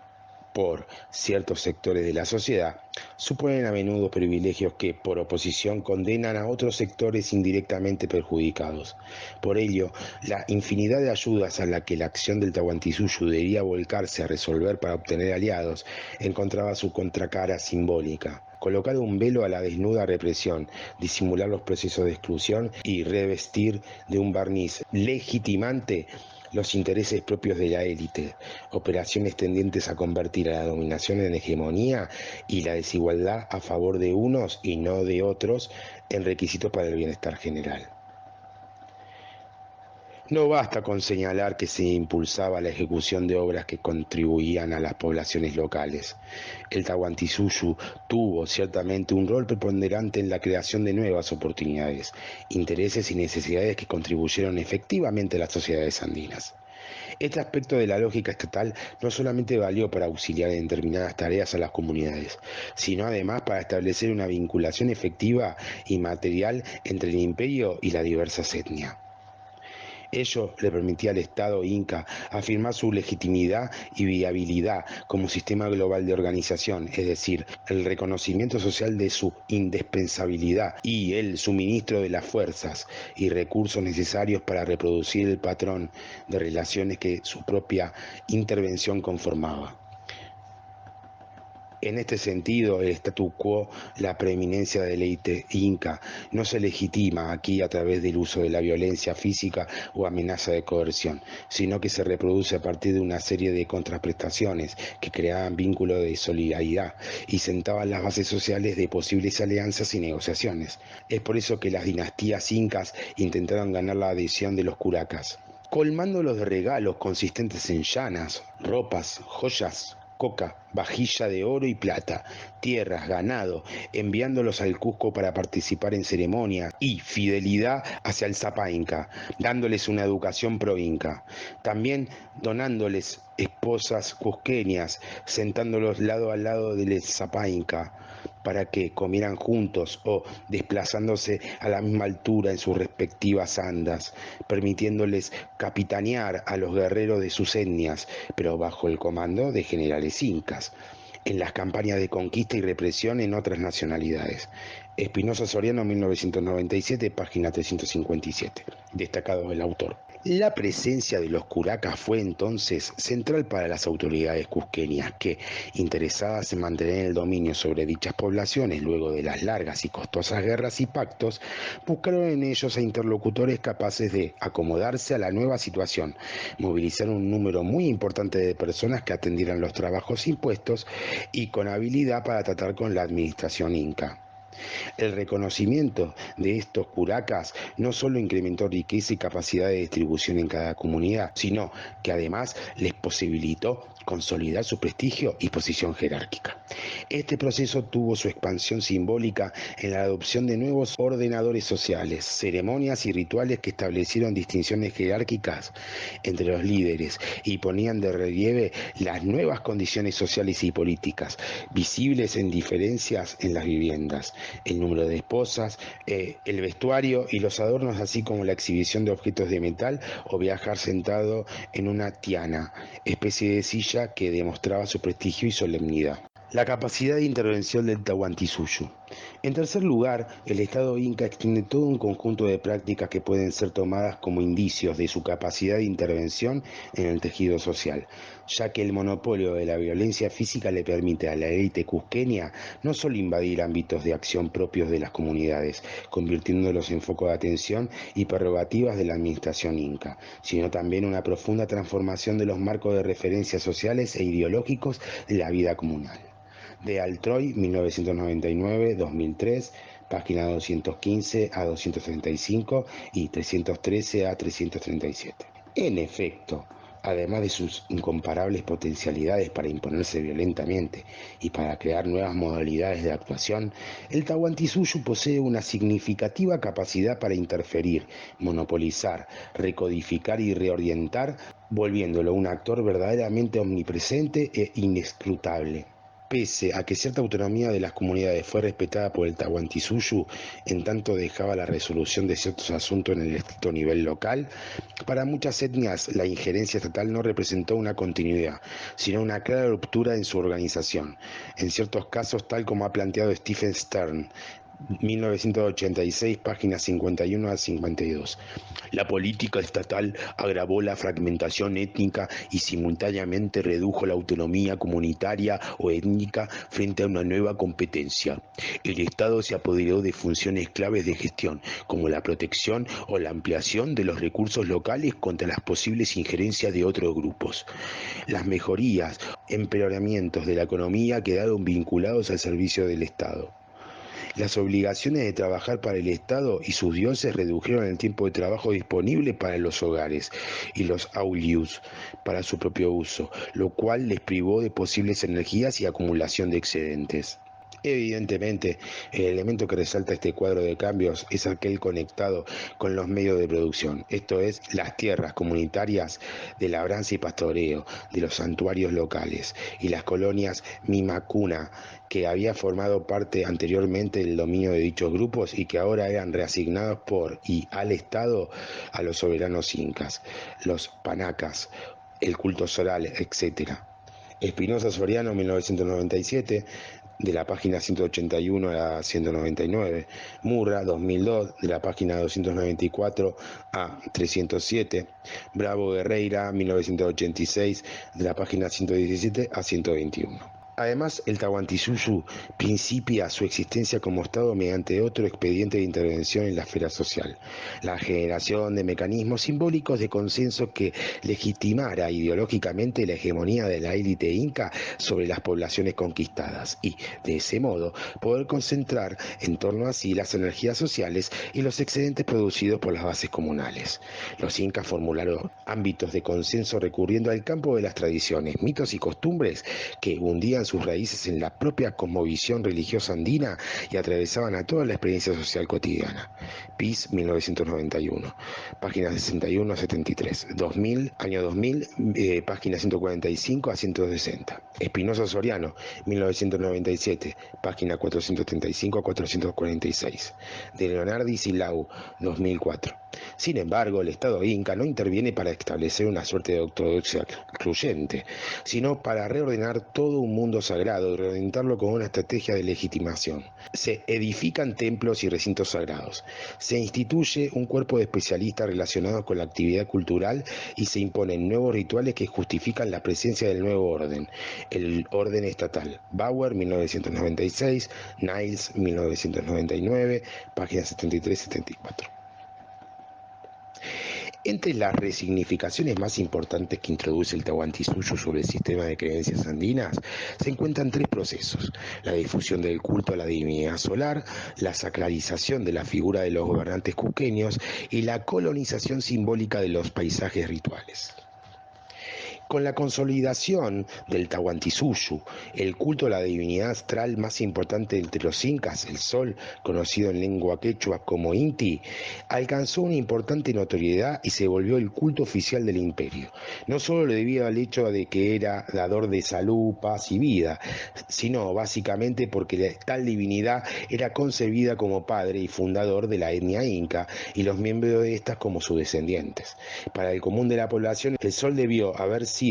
por ciertos sectores de la sociedad, suponen a menudo privilegios que, por oposición, condenan a otros sectores indirectamente perjudicados. Por ello, la infinidad de ayudas a la que la acción del Tahuantinsuyo debería volcarse a resolver para obtener aliados, encontraba su contracara simbólica. Colocar un velo a la desnuda represión, disimular los procesos de exclusión y revestir de un barniz legitimante los intereses propios de la élite, operaciones tendientes a convertir a la dominación en hegemonía y la desigualdad a favor de unos y no de otros en requisitos para el bienestar general. No basta con señalar que se impulsaba la ejecución de obras que contribuían a las poblaciones locales. El Tahuantinsuyo tuvo ciertamente un rol preponderante en la creación de nuevas oportunidades, intereses y necesidades que contribuyeron efectivamente a las sociedades andinas. Este aspecto de la lógica estatal no solamente valió para auxiliar en determinadas tareas a las comunidades, sino además para establecer una vinculación efectiva y material entre el imperio y las diversas etnias. Ello le permitía al Estado inca afirmar su legitimidad y viabilidad como sistema global de organización, es decir, el reconocimiento social de su indispensabilidad y el suministro de las fuerzas y recursos necesarios para reproducir el patrón de relaciones que su propia intervención conformaba. En este sentido, el statu quo, la preeminencia de la élite inca, no se legitima aquí a través del uso de la violencia física o amenaza de coerción, sino que se reproduce a partir de una serie de contraprestaciones que creaban vínculos de solidaridad y sentaban las bases sociales de posibles alianzas y negociaciones. Es por eso que las dinastías incas intentaron ganar la adhesión de los curacas, colmándolos de regalos consistentes en llanas, ropas, joyas, coca, vajilla de oro y plata, tierras, ganado, enviándolos al Cusco para participar en ceremonias y fidelidad hacia el Zapa Inca, dándoles una educación pro Inca. También donándoles esposas cusqueñas, sentándolos lado a lado del Zapa Inca, para que comieran juntos o desplazándose a la misma altura en sus respectivas andas, permitiéndoles capitanear a los guerreros de sus etnias, pero bajo el comando de generales incas, en las campañas de conquista y represión en otras nacionalidades. Espinosa Soriano, 1997, página 357. Destacado el autor. La presencia de los curacas fue entonces central para las autoridades cusqueñas que, interesadas en mantener el dominio sobre dichas poblaciones luego de las largas y costosas guerras y pactos, buscaron en ellos a interlocutores capaces de acomodarse a la nueva situación, movilizar un número muy importante de personas que atendieran los trabajos impuestos y con habilidad para tratar con la administración inca. El reconocimiento de estos curacas no solo incrementó riqueza y capacidad de distribución en cada comunidad, sino que además les posibilitó consolidar su prestigio y posición jerárquica. Este proceso tuvo su expansión simbólica en la adopción de nuevos ordenadores sociales, ceremonias y rituales que establecieron distinciones jerárquicas entre los líderes y ponían de relieve las nuevas condiciones sociales y políticas, visibles en diferencias en las viviendas, el número de esposas, el vestuario y los adornos, así como la exhibición de objetos de metal o viajar sentado en una tiana, especie de silla que demostraba su prestigio y solemnidad. La capacidad de intervención del Tahuantinsuyo. En tercer lugar, el Estado inca extiende todo un conjunto de prácticas que pueden ser tomadas como indicios de su capacidad de intervención en el tejido social, ya que el monopolio de la violencia física le permite a la élite cusqueña no solo invadir ámbitos de acción propios de las comunidades, convirtiéndolos en foco de atención y prerrogativas de la administración inca, sino también una profunda transformación de los marcos de referencias sociales e ideológicos de la vida comunal. De Altroy, 1999-2003, página 215 a 235 y 313 a 337. En efecto, además de sus incomparables potencialidades para imponerse violentamente y para crear nuevas modalidades de actuación, el Tahuantinsuyo posee una significativa capacidad para interferir, monopolizar, recodificar y reorientar, volviéndolo un actor verdaderamente omnipresente e inescrutable. Pese a que cierta autonomía de las comunidades fue respetada por el Tahuantinsuyo, en tanto dejaba la resolución de ciertos asuntos en el estricto nivel local, para muchas etnias la injerencia estatal no representó una continuidad, sino una clara ruptura en su organización, en ciertos casos tal como ha planteado Stephen Stern, 1986, páginas 51 a 52. La política estatal agravó la fragmentación étnica y simultáneamente redujo la autonomía comunitaria o étnica frente a una nueva competencia. El Estado se apoderó de funciones claves de gestión, como la protección o la ampliación de los recursos locales contra las posibles injerencias de otros grupos. Las mejorías, empeoramientos de la economía quedaron vinculados al servicio del Estado. Las obligaciones de trabajar para el Estado y sus dioses redujeron el tiempo de trabajo disponible para los hogares y los aulius para su propio uso, lo cual les privó de posibles energías y acumulación de excedentes. Evidentemente, el elemento que resalta este cuadro de cambios es aquel conectado con los medios de producción, esto es, las tierras comunitarias de labranza y pastoreo, de los santuarios locales y las colonias Mimacuna, que había formado parte anteriormente del dominio de dichos grupos y que ahora eran reasignados por y al Estado a los soberanos incas, los panacas, el culto solar, etc. Espinosa Soriano, 1997, de la página 181 a la 199, Murra, 2002, de la página 294 a 307, Bravo Guerreira, 1986, de la página 117 a 121. Además, el Tahuantinsuyo principia su existencia como Estado mediante otro expediente de intervención en la esfera social, la generación de mecanismos simbólicos de consenso que legitimara ideológicamente la hegemonía de la élite inca sobre las poblaciones conquistadas y, de ese modo, poder concentrar en torno a sí las energías sociales y los excedentes producidos por las bases comunales. Los incas formularon ámbitos de consenso recurriendo al campo de las tradiciones, mitos y costumbres que hundían tenían sus raíces en la propia cosmovisión religiosa andina y atravesaban a toda la experiencia social cotidiana. PIS 1991, páginas 61 a 73, 2000, año 2000, páginas 145 a 160. Espinosa Soriano, 1997, página 435 a 446. De Leonardi Sillau, 2004. Sin embargo, el Estado inca no interviene para establecer una suerte de ortodoxia excluyente, sino para reordenar todo un mundo sagrado y reorientarlo con una estrategia de legitimación. Se edifican templos y recintos sagrados, se instituye un cuerpo de especialistas relacionados con la actividad cultural y se imponen nuevos rituales que justifican la presencia del nuevo orden, el orden estatal. Bauer, 1996, Niles, 1999, páginas 73-74. Entre las resignificaciones más importantes que introduce el Tahuantinsuyo sobre el sistema de creencias andinas se encuentran tres procesos: la difusión del culto a la divinidad solar, la sacralización de la figura de los gobernantes cusqueños y la colonización simbólica de los paisajes rituales. Con la consolidación del Tahuantinsuyo, el culto a la divinidad astral más importante entre los incas, el sol, conocido en lengua quechua como Inti, alcanzó una importante notoriedad y se volvió el culto oficial del imperio. No solo debido al hecho de que era dador de salud, paz y vida, sino básicamente porque tal divinidad era concebida como padre y fundador de la etnia inca y los miembros de estas como sus descendientes. Para el común de la población, el sol debió haber sido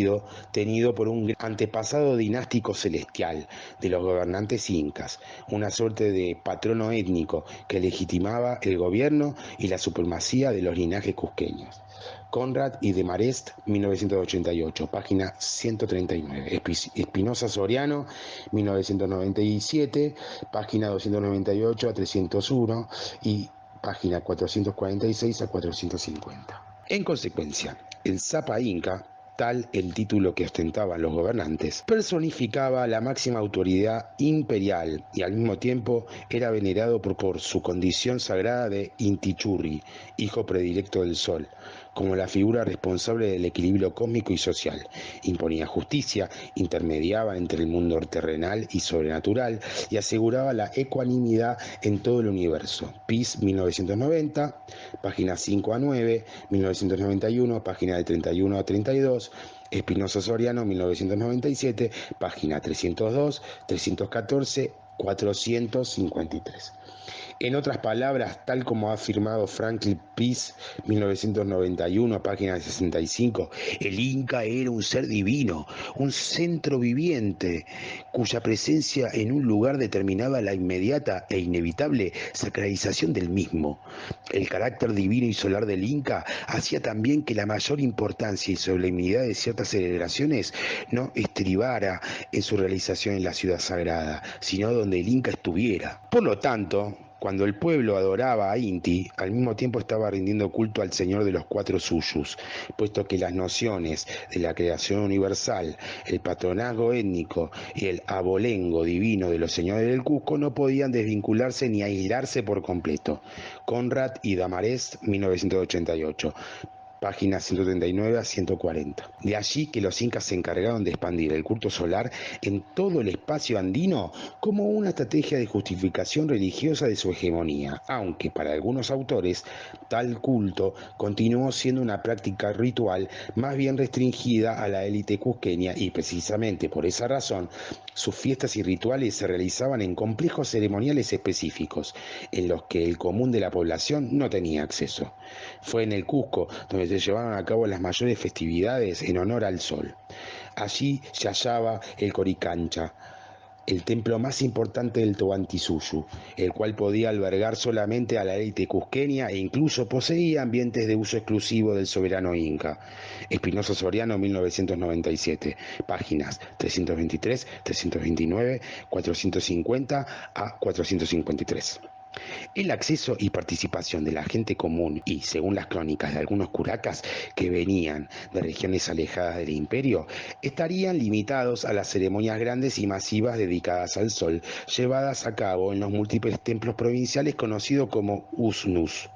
tenido por un antepasado dinástico celestial de los gobernantes incas, una suerte de patrono étnico que legitimaba el gobierno y la supremacía de los linajes cusqueños. Conrad y de Marest, 1988, página 139. Espinosa Soriano, 1997, página 298 a 301 y página 446 a 450. En consecuencia, el Zapa Inca, tal el título que ostentaban los gobernantes, personificaba la máxima autoridad imperial y al mismo tiempo era venerado por su condición sagrada de Intichurri, hijo predilecto del sol, como la figura responsable del equilibrio cósmico y social. Imponía justicia, intermediaba entre el mundo terrenal y sobrenatural y aseguraba la ecuanimidad en todo el universo. PIS 1990, páginas 5 a 9, 1991, página de 31 a 32, Espinosa Soriano, 1997, página 302, 314, 453. En otras palabras, tal como ha afirmado Franklin Pease, 1991, página 65, el Inca era un ser divino, un centro viviente, cuya presencia en un lugar determinaba la inmediata e inevitable sacralización del mismo. El carácter divino y solar del Inca hacía también que la mayor importancia y solemnidad de ciertas celebraciones no estribara en su realización en la ciudad sagrada, sino donde el Inca estuviera. Por lo tanto, cuando el pueblo adoraba a Inti, al mismo tiempo estaba rindiendo culto al Señor de los Cuatro Suyus, puesto que las nociones de la creación universal, el patronazgo étnico y el abolengo divino de los señores del Cusco no podían desvincularse ni aislarse por completo. Conrad y Damarest, 1988. Páginas 139 a 140. De allí que los incas se encargaron de expandir el culto solar en todo el espacio andino como una estrategia de justificación religiosa de su hegemonía, aunque para algunos autores tal culto continuó siendo una práctica ritual más bien restringida a la élite cusqueña y precisamente por esa razón sus fiestas y rituales se realizaban en complejos ceremoniales específicos en los que el común de la población no tenía acceso. Fue en el Cusco donde se llevaron a cabo las mayores festividades en honor al sol. Allí se hallaba el Coricancha, el templo más importante del Tahuantinsuyo, el cual podía albergar solamente a la élite cusqueña e incluso poseía ambientes de uso exclusivo del soberano inca. Espinosa Soriano, 1997, páginas 323, 329, 450 a 453. El acceso y participación de la gente común y, según las crónicas de algunos curacas que venían de regiones alejadas del imperio, estarían limitados a las ceremonias grandes y masivas dedicadas al sol, llevadas a cabo en los múltiples templos provinciales conocidos como usnus,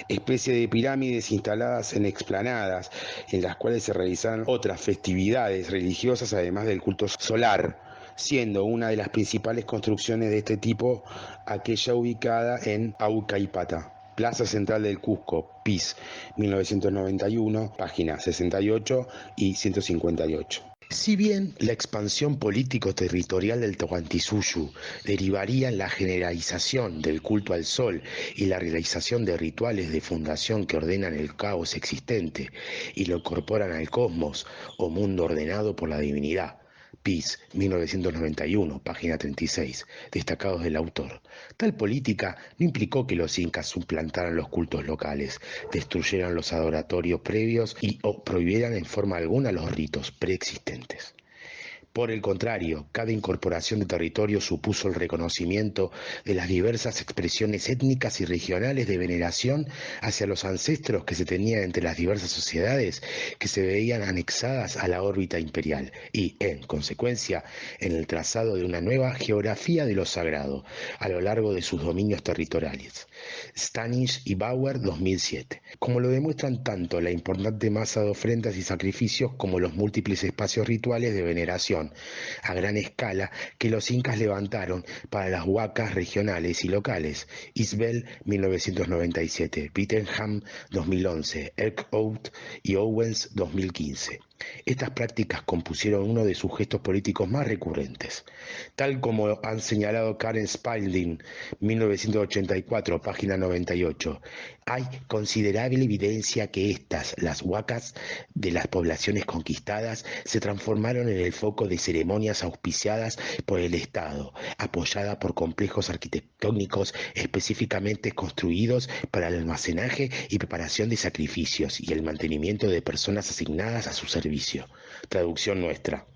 especie de pirámides instaladas en explanadas, en las cuales se realizaban otras festividades religiosas además del culto solar, siendo una de las principales construcciones de este tipo aquella ubicada en Aucaipata, Plaza Central del Cusco, PIS, 1991, páginas 68 y 158. Si bien la expansión político-territorial del Tahuantinsuyo derivaría en la generalización del culto al sol y la realización de rituales de fundación que ordenan el caos existente y lo incorporan al cosmos o mundo ordenado por la divinidad, PIS, 1991, página 36, destacados del autor. Tal política no implicó que los incas suplantaran los cultos locales, destruyeran los adoratorios previos o prohibieran en forma alguna los ritos preexistentes. Por el contrario, cada incorporación de territorio supuso el reconocimiento de las diversas expresiones étnicas y regionales de veneración hacia los ancestros que se tenían entre las diversas sociedades que se veían anexadas a la órbita imperial y, en consecuencia, en el trazado de una nueva geografía de lo sagrado a lo largo de sus dominios territoriales. Stanish y Bauer, 2007. Como lo demuestran tanto la importante masa de ofrendas y sacrificios como los múltiples espacios rituales de veneración a gran escala que los incas levantaron para las huacas regionales y locales. Isbell, 1997, Bittenham, 2011, Erkhout y Owens, 2015. Estas prácticas compusieron uno de sus gestos políticos más recurrentes. Tal como han señalado Karen Spalding, 1984, página 98, hay considerable evidencia que las huacas de las poblaciones conquistadas, se transformaron en el foco de ceremonias auspiciadas por el Estado, apoyada por complejos arquitectónicos específicamente construidos para el almacenaje y preparación de sacrificios y el mantenimiento de personas asignadas a su servicio. Traducción nuestra.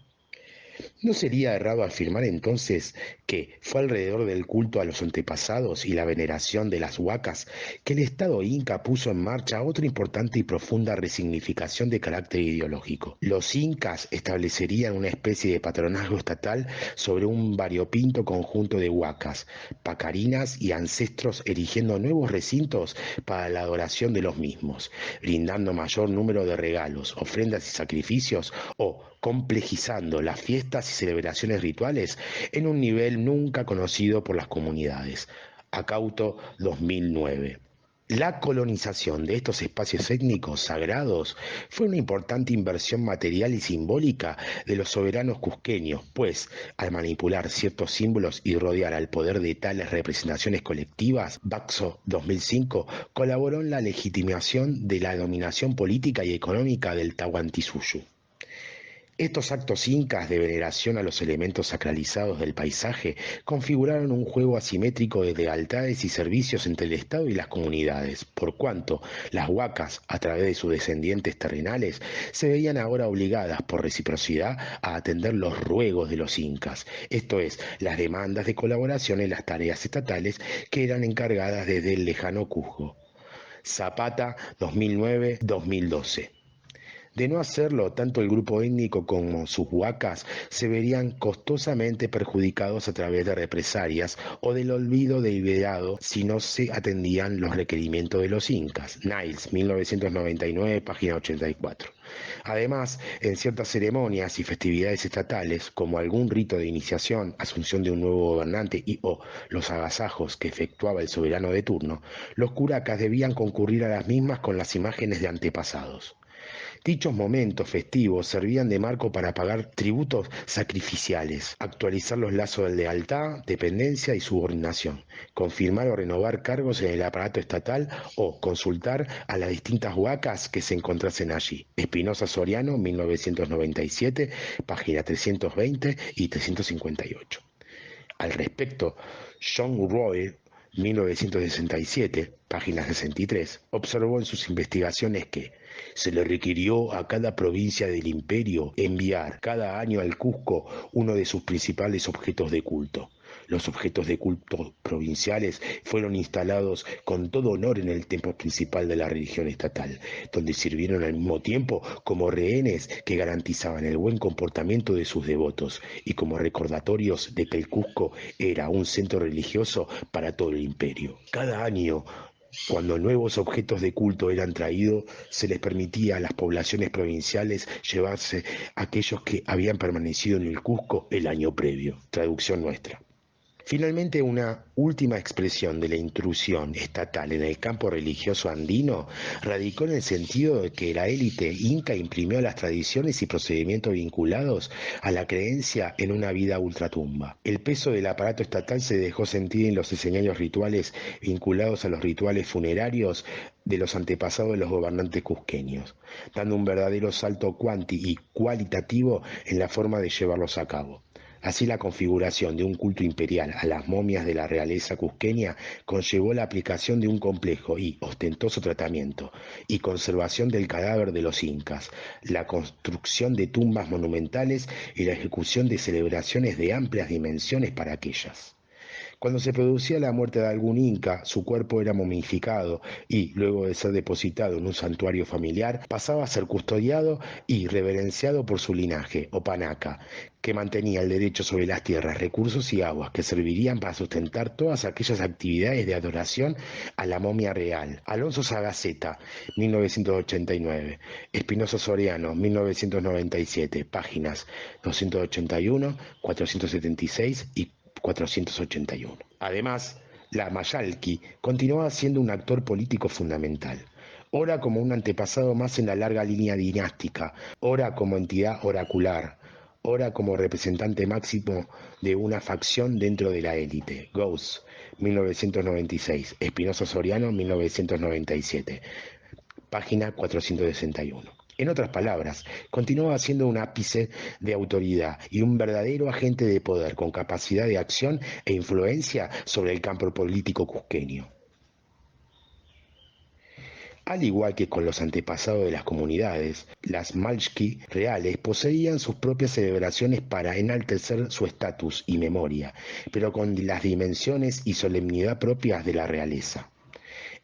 ¿No sería errado afirmar entonces que fue alrededor del culto a los antepasados y la veneración de las huacas que el Estado inca puso en marcha otra importante y profunda resignificación de carácter ideológico? Los incas establecerían una especie de patronazgo estatal sobre un variopinto conjunto de huacas, pacarinas y ancestros, erigiendo nuevos recintos para la adoración de los mismos, brindando mayor número de regalos, ofrendas y sacrificios o complejizando las fiestas y celebraciones rituales en un nivel nunca conocido por las comunidades. Acauto, 2009. La colonización de estos espacios étnicos sagrados fue una importante inversión material y simbólica de los soberanos cusqueños, pues, al manipular ciertos símbolos y rodear al poder de tales representaciones colectivas, Baxo, 2005, colaboró en la legitimación de la dominación política y económica del Tahuantinsuyo. Estos actos incas de veneración a los elementos sacralizados del paisaje configuraron un juego asimétrico de lealtades y servicios entre el Estado y las comunidades, por cuanto las huacas, a través de sus descendientes terrenales, se veían ahora obligadas por reciprocidad a atender los ruegos de los incas, esto es, las demandas de colaboración en las tareas estatales que eran encargadas desde el lejano Cusco. Zapata, 2009-2012. De no hacerlo, tanto el grupo étnico como sus huacas se verían costosamente perjudicados a través de represalias o del olvido deliberado si no se atendían los requerimientos de los incas. Niles, 1999, página 84. Además, en ciertas ceremonias y festividades estatales, como algún rito de iniciación, asunción de un nuevo gobernante o los agasajos que efectuaba el soberano de turno, los curacas debían concurrir a las mismas con las imágenes de antepasados. Dichos momentos festivos servían de marco para pagar tributos sacrificiales, actualizar los lazos de lealtad, dependencia y subordinación, confirmar o renovar cargos en el aparato estatal o consultar a las distintas huacas que se encontrasen allí. Espinosa Soriano, 1997, página 320 y 358. Al respecto, John Roy, 1967, página 63, observó en sus investigaciones que se le requirió a cada provincia del imperio enviar cada año al Cusco uno de sus principales objetos de culto. Los objetos de culto provinciales fueron instalados con todo honor en el templo principal de la religión estatal, donde sirvieron al mismo tiempo como rehenes que garantizaban el buen comportamiento de sus devotos y como recordatorios de que el Cusco era un centro religioso para todo el imperio. Cada año Cuando nuevos objetos de culto eran traídos, se les permitía a las poblaciones provinciales llevarse aquellos que habían permanecido en el Cusco el año previo. Traducción nuestra. Finalmente, una última expresión de la intrusión estatal en el campo religioso andino radicó en el sentido de que la élite inca imprimió las tradiciones y procedimientos vinculados a la creencia en una vida ultratumba. El peso del aparato estatal se dejó sentir en los escenarios rituales vinculados a los rituales funerarios de los antepasados de los gobernantes cusqueños, dando un verdadero salto y cualitativo en la forma de llevarlos a cabo. Así, la configuración de un culto imperial a las momias de la realeza cusqueña conllevó la aplicación de un complejo y ostentoso tratamiento y conservación del cadáver de los incas, la construcción de tumbas monumentales y la ejecución de celebraciones de amplias dimensiones para aquellas. Cuando se producía la muerte de algún inca, su cuerpo era momificado y, luego de ser depositado en un santuario familiar, pasaba a ser custodiado y reverenciado por su linaje, o panaca, que mantenía el derecho sobre las tierras, recursos y aguas que servirían para sustentar todas aquellas actividades de adoración a la momia real. Alonso Sagaceta, 1989. Espinosa Soriano, 1997. Páginas 281, 476 y 481. Además, la Mayalki continuaba siendo un actor político fundamental, ora como un antepasado más en la larga línea dinástica, ora como entidad oracular, ora como representante máximo de una facción dentro de la élite. Gauss, 1996. Espinosa Soriano, 1997. Página 461. En otras palabras, continuaba siendo un ápice de autoridad y un verdadero agente de poder con capacidad de acción e influencia sobre el campo político cusqueño. Al igual que con los antepasados de las comunidades, las Malchki reales poseían sus propias celebraciones para enaltecer su estatus y memoria, pero con las dimensiones y solemnidad propias de la realeza.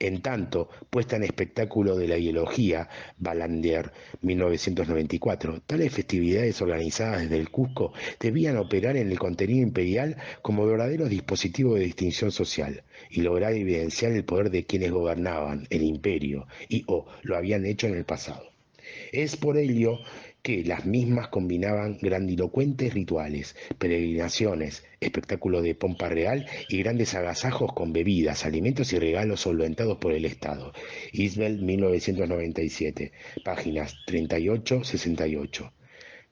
En tanto, puesta en espectáculo de la ideología, Balander, 1994, tales festividades organizadas desde el Cusco debían operar en el contenido imperial como verdaderos dispositivos de distinción social y lograr evidenciar el poder de quienes gobernaban el imperio y o lo habían hecho en el pasado. Es por ello que las mismas combinaban grandilocuentes rituales, peregrinaciones, espectáculos de pompa real y grandes agasajos con bebidas, alimentos y regalos solventados por el Estado. Isbel, 1997, páginas 38-68.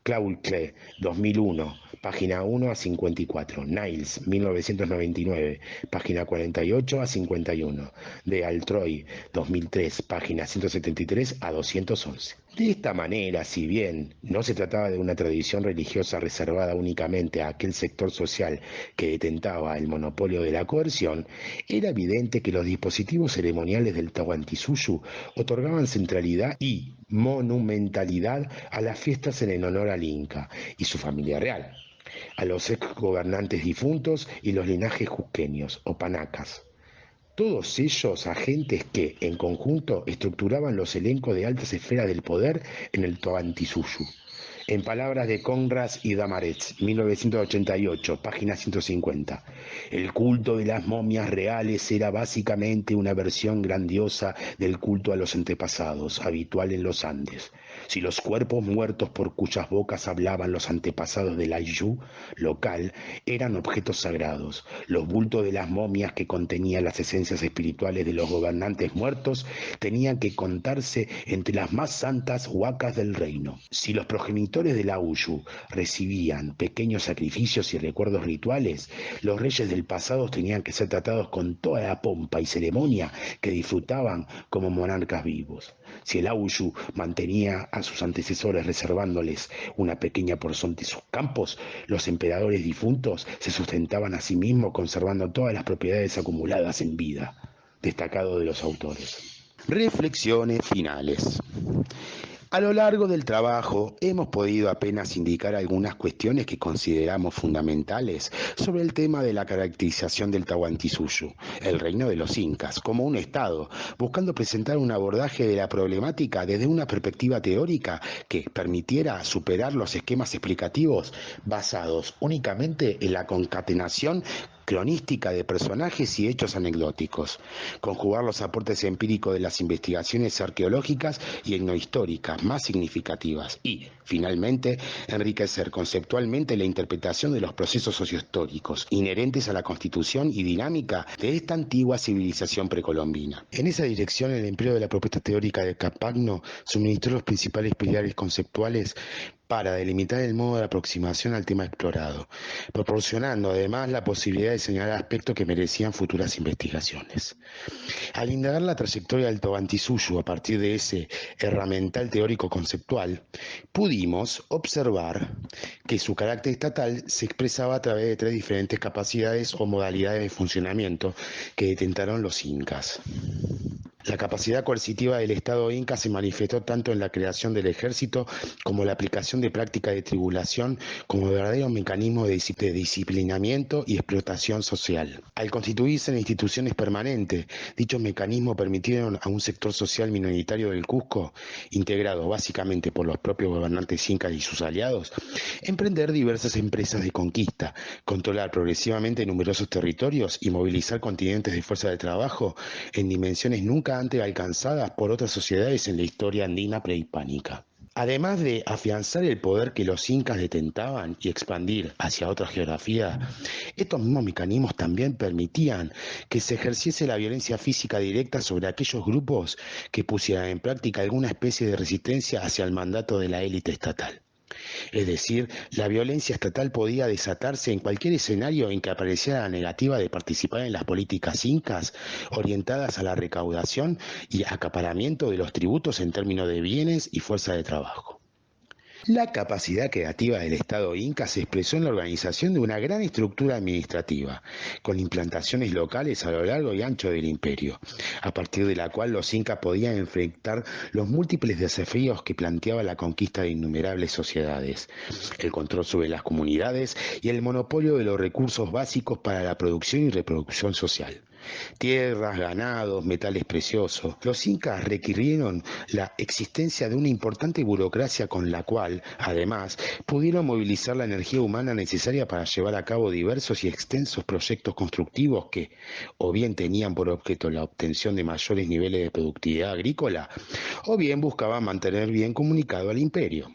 Claucle, 2001, página 1 a 54. Niles, 1999, página 48 a 51. De Altroy, 2003, página 173 a 211. De esta manera, si bien no se trataba de una tradición religiosa reservada únicamente a aquel sector social que detentaba el monopolio de la coerción, era evidente que los dispositivos ceremoniales del Tahuantinsuyo otorgaban centralidad y monumentalidad a las fiestas en honor al Inca y su familia real, a los ex gobernantes difuntos y los linajes cusqueños o panacas. Todos ellos agentes que, en conjunto, estructuraban los elencos de altas esferas del poder en el Tahuantinsuyo. En palabras de Conrad y Damaretz, 1988, página 150, el culto de las momias reales era básicamente una versión grandiosa del culto a los antepasados, habitual en los Andes. Si los cuerpos muertos por cuyas bocas hablaban los antepasados del Ayllu local eran objetos sagrados, los bultos de las momias que contenían las esencias espirituales de los gobernantes muertos tenían que contarse entre las más santas huacas del reino. Si los progenitores del Ayllu recibían pequeños sacrificios y recuerdos rituales, los reyes del pasado tenían que ser tratados con toda la pompa y ceremonia que disfrutaban como monarcas vivos. Si el Ayllu mantenía a sus antecesores reservándoles una pequeña porción de sus campos, los emperadores difuntos se sustentaban a sí mismos conservando todas las propiedades acumuladas en vida. Destacado de los autores. Reflexiones finales. A lo largo del trabajo hemos podido apenas indicar algunas cuestiones que consideramos fundamentales sobre el tema de la caracterización del Tahuantinsuyo, el reino de los incas, como un estado, buscando presentar un abordaje de la problemática desde una perspectiva teórica que permitiera superar los esquemas explicativos basados únicamente en la concatenación cronística de personajes y hechos anecdóticos, conjugar los aportes empíricos de las investigaciones arqueológicas y etnohistóricas más significativas y, finalmente, enriquecer conceptualmente la interpretación de los procesos sociohistóricos inherentes a la constitución y dinámica de esta antigua civilización precolombina. En esa dirección, el empleo de la propuesta teórica de Capagno suministró los principales pilares conceptuales para delimitar el modo de aproximación al tema explorado, proporcionando además la posibilidad de señalar aspectos que merecían futuras investigaciones. Al indagar la trayectoria del Tobantillo a partir de ese herramental teórico conceptual, pudimos observar que su carácter estatal se expresaba a través de tres diferentes capacidades o modalidades de funcionamiento que detentaron los incas. La capacidad coercitiva del Estado inca se manifestó tanto en la creación del ejército como la aplicación de prácticas de tribulación como verdadero mecanismo de disciplinamiento y explotación social. Al constituirse en instituciones permanentes, dichos mecanismos permitieron a un sector social minoritario del Cusco, integrado básicamente por los propios gobernantes incas y sus aliados, emprender diversas empresas de conquista, controlar progresivamente numerosos territorios y movilizar contingentes de fuerza de trabajo en dimensiones nunca antes alcanzadas por otras sociedades en la historia andina prehispánica. Además de afianzar el poder que los incas detentaban y expandir hacia otras geografías, estos mismos mecanismos también permitían que se ejerciese la violencia física directa sobre aquellos grupos que pusieran en práctica alguna especie de resistencia hacia el mandato de la élite estatal. Es decir, la violencia estatal podía desatarse en cualquier escenario en que apareciera la negativa de participar en las políticas incas orientadas a la recaudación y acaparamiento de los tributos en términos de bienes y fuerza de trabajo. La capacidad creativa del Estado inca se expresó en la organización de una gran estructura administrativa, con implantaciones locales a lo largo y ancho del imperio, a partir de la cual los incas podían enfrentar los múltiples desafíos que planteaba la conquista de innumerables sociedades, el control sobre las comunidades y el monopolio de los recursos básicos para la producción y reproducción social. Tierras, ganados, metales preciosos. Los incas requirieron la existencia de una importante burocracia con la cual, además, pudieron movilizar la energía humana necesaria para llevar a cabo diversos y extensos proyectos constructivos que, o bien tenían por objeto la obtención de mayores niveles de productividad agrícola, o bien buscaban mantener bien comunicado al imperio.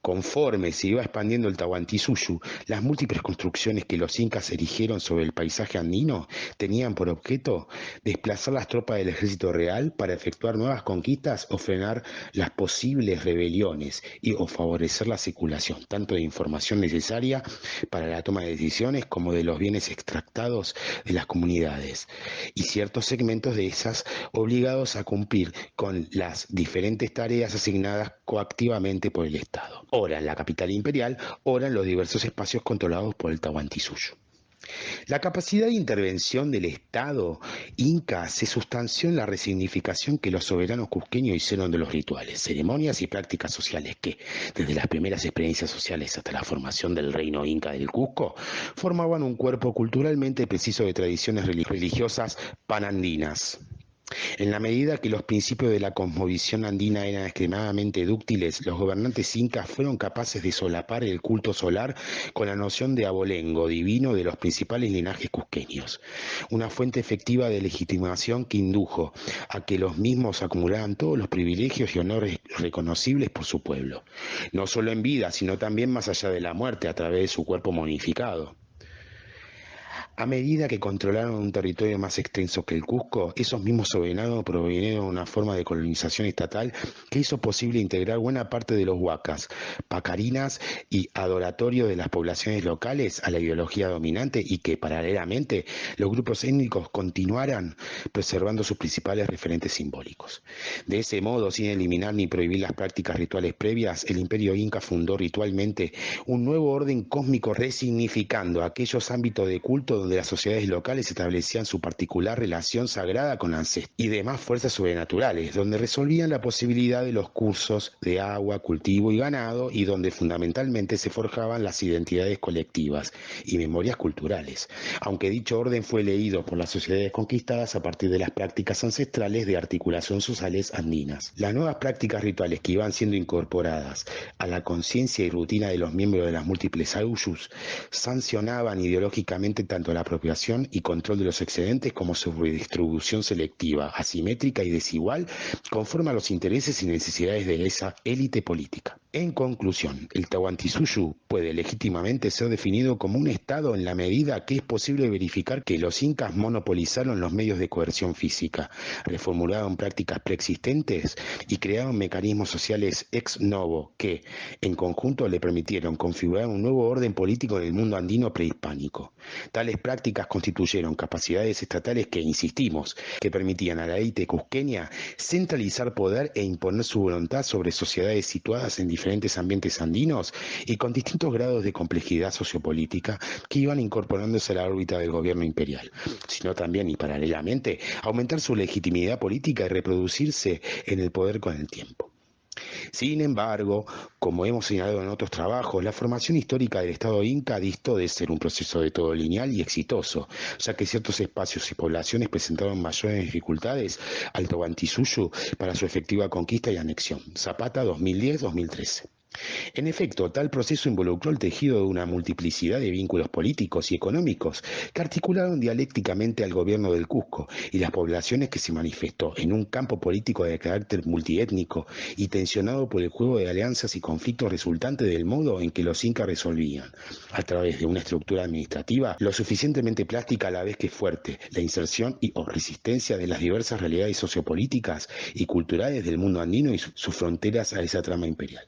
Conforme se iba expandiendo el Tahuantinsuyo, las múltiples construcciones que los incas erigieron sobre el paisaje andino tenían por objeto desplazar las tropas del ejército real para efectuar nuevas conquistas o frenar las posibles rebeliones o favorecer la circulación, tanto de información necesaria para la toma de decisiones como de los bienes extractados de las comunidades, y ciertos segmentos de esas obligados a cumplir con las diferentes tareas asignadas coactivamente por el Estado, ora en la capital imperial, ora en los diversos espacios controlados por el Tahuantinsuyo. La capacidad de intervención del Estado inca se sustanció en la resignificación que los soberanos cusqueños hicieron de los rituales, ceremonias y prácticas sociales que, desde las primeras experiencias sociales hasta la formación del reino inca del Cusco, formaban un cuerpo culturalmente preciso de tradiciones religiosas panandinas. En la medida que los principios de la cosmovisión andina eran extremadamente dúctiles, los gobernantes incas fueron capaces de solapar el culto solar con la noción de abolengo divino de los principales linajes cusqueños, una fuente efectiva de legitimación que indujo a que los mismos acumularan todos los privilegios y honores reconocibles por su pueblo, no solo en vida, sino también más allá de la muerte a través de su cuerpo momificado. A medida que controlaron un territorio más extenso que el Cusco, esos mismos soberanos provinieron de una forma de colonización estatal que hizo posible integrar buena parte de los huacas, pacarinas y adoratorios de las poblaciones locales a la ideología dominante y que, paralelamente, los grupos étnicos continuaran preservando sus principales referentes simbólicos. De ese modo, sin eliminar ni prohibir las prácticas rituales previas, el imperio inca fundó ritualmente un nuevo orden cósmico, resignificando aquellos ámbitos de culto donde las sociedades locales establecían su particular relación sagrada con ancestros y demás fuerzas sobrenaturales, donde resolvían la posibilidad de los cursos de agua, cultivo y ganado, y donde fundamentalmente se forjaban las identidades colectivas y memorias culturales, aunque dicho orden fue leído por las sociedades conquistadas a partir de las prácticas ancestrales de articulación sociales andinas. Las nuevas prácticas rituales que iban siendo incorporadas a la conciencia y rutina de los miembros de las múltiples ayllus sancionaban ideológicamente tanto la apropiación y control de los excedentes como su redistribución selectiva, asimétrica y desigual, conforme a los intereses y necesidades de esa élite política. En conclusión, el Tahuantinsuyo puede legítimamente ser definido como un Estado en la medida que es posible verificar que los incas monopolizaron los medios de coerción física, reformularon prácticas preexistentes y crearon mecanismos sociales ex novo que, en conjunto, le permitieron configurar un nuevo orden político en el mundo andino prehispánico. Tales prácticas constituyeron capacidades estatales que, insistimos, que permitían a la élite cusqueña centralizar poder e imponer su voluntad sobre sociedades situadas en diferentes ambientes andinos y con distintos grados de complejidad sociopolítica que iban incorporándose a la órbita del gobierno imperial, sino también y paralelamente aumentar su legitimidad política y reproducirse en el poder con el tiempo. Sin embargo, como hemos señalado en otros trabajos, la formación histórica del Estado inca distó de ser un proceso de todo lineal y exitoso, ya que ciertos espacios y poblaciones presentaron mayores dificultades al Tahuantinsuyo para su efectiva conquista y anexión. Zapata, 2010-2013. En efecto, tal proceso involucró el tejido de una multiplicidad de vínculos políticos y económicos que articularon dialécticamente al gobierno del Cusco y las poblaciones que se manifestó en un campo político de carácter multiétnico y tensionado por el juego de alianzas y conflictos resultantes del modo en que los incas resolvían, a través de una estructura administrativa lo suficientemente plástica a la vez que fuerte, la inserción y o resistencia de las diversas realidades sociopolíticas y culturales del mundo andino y sus fronteras a esa trama imperial.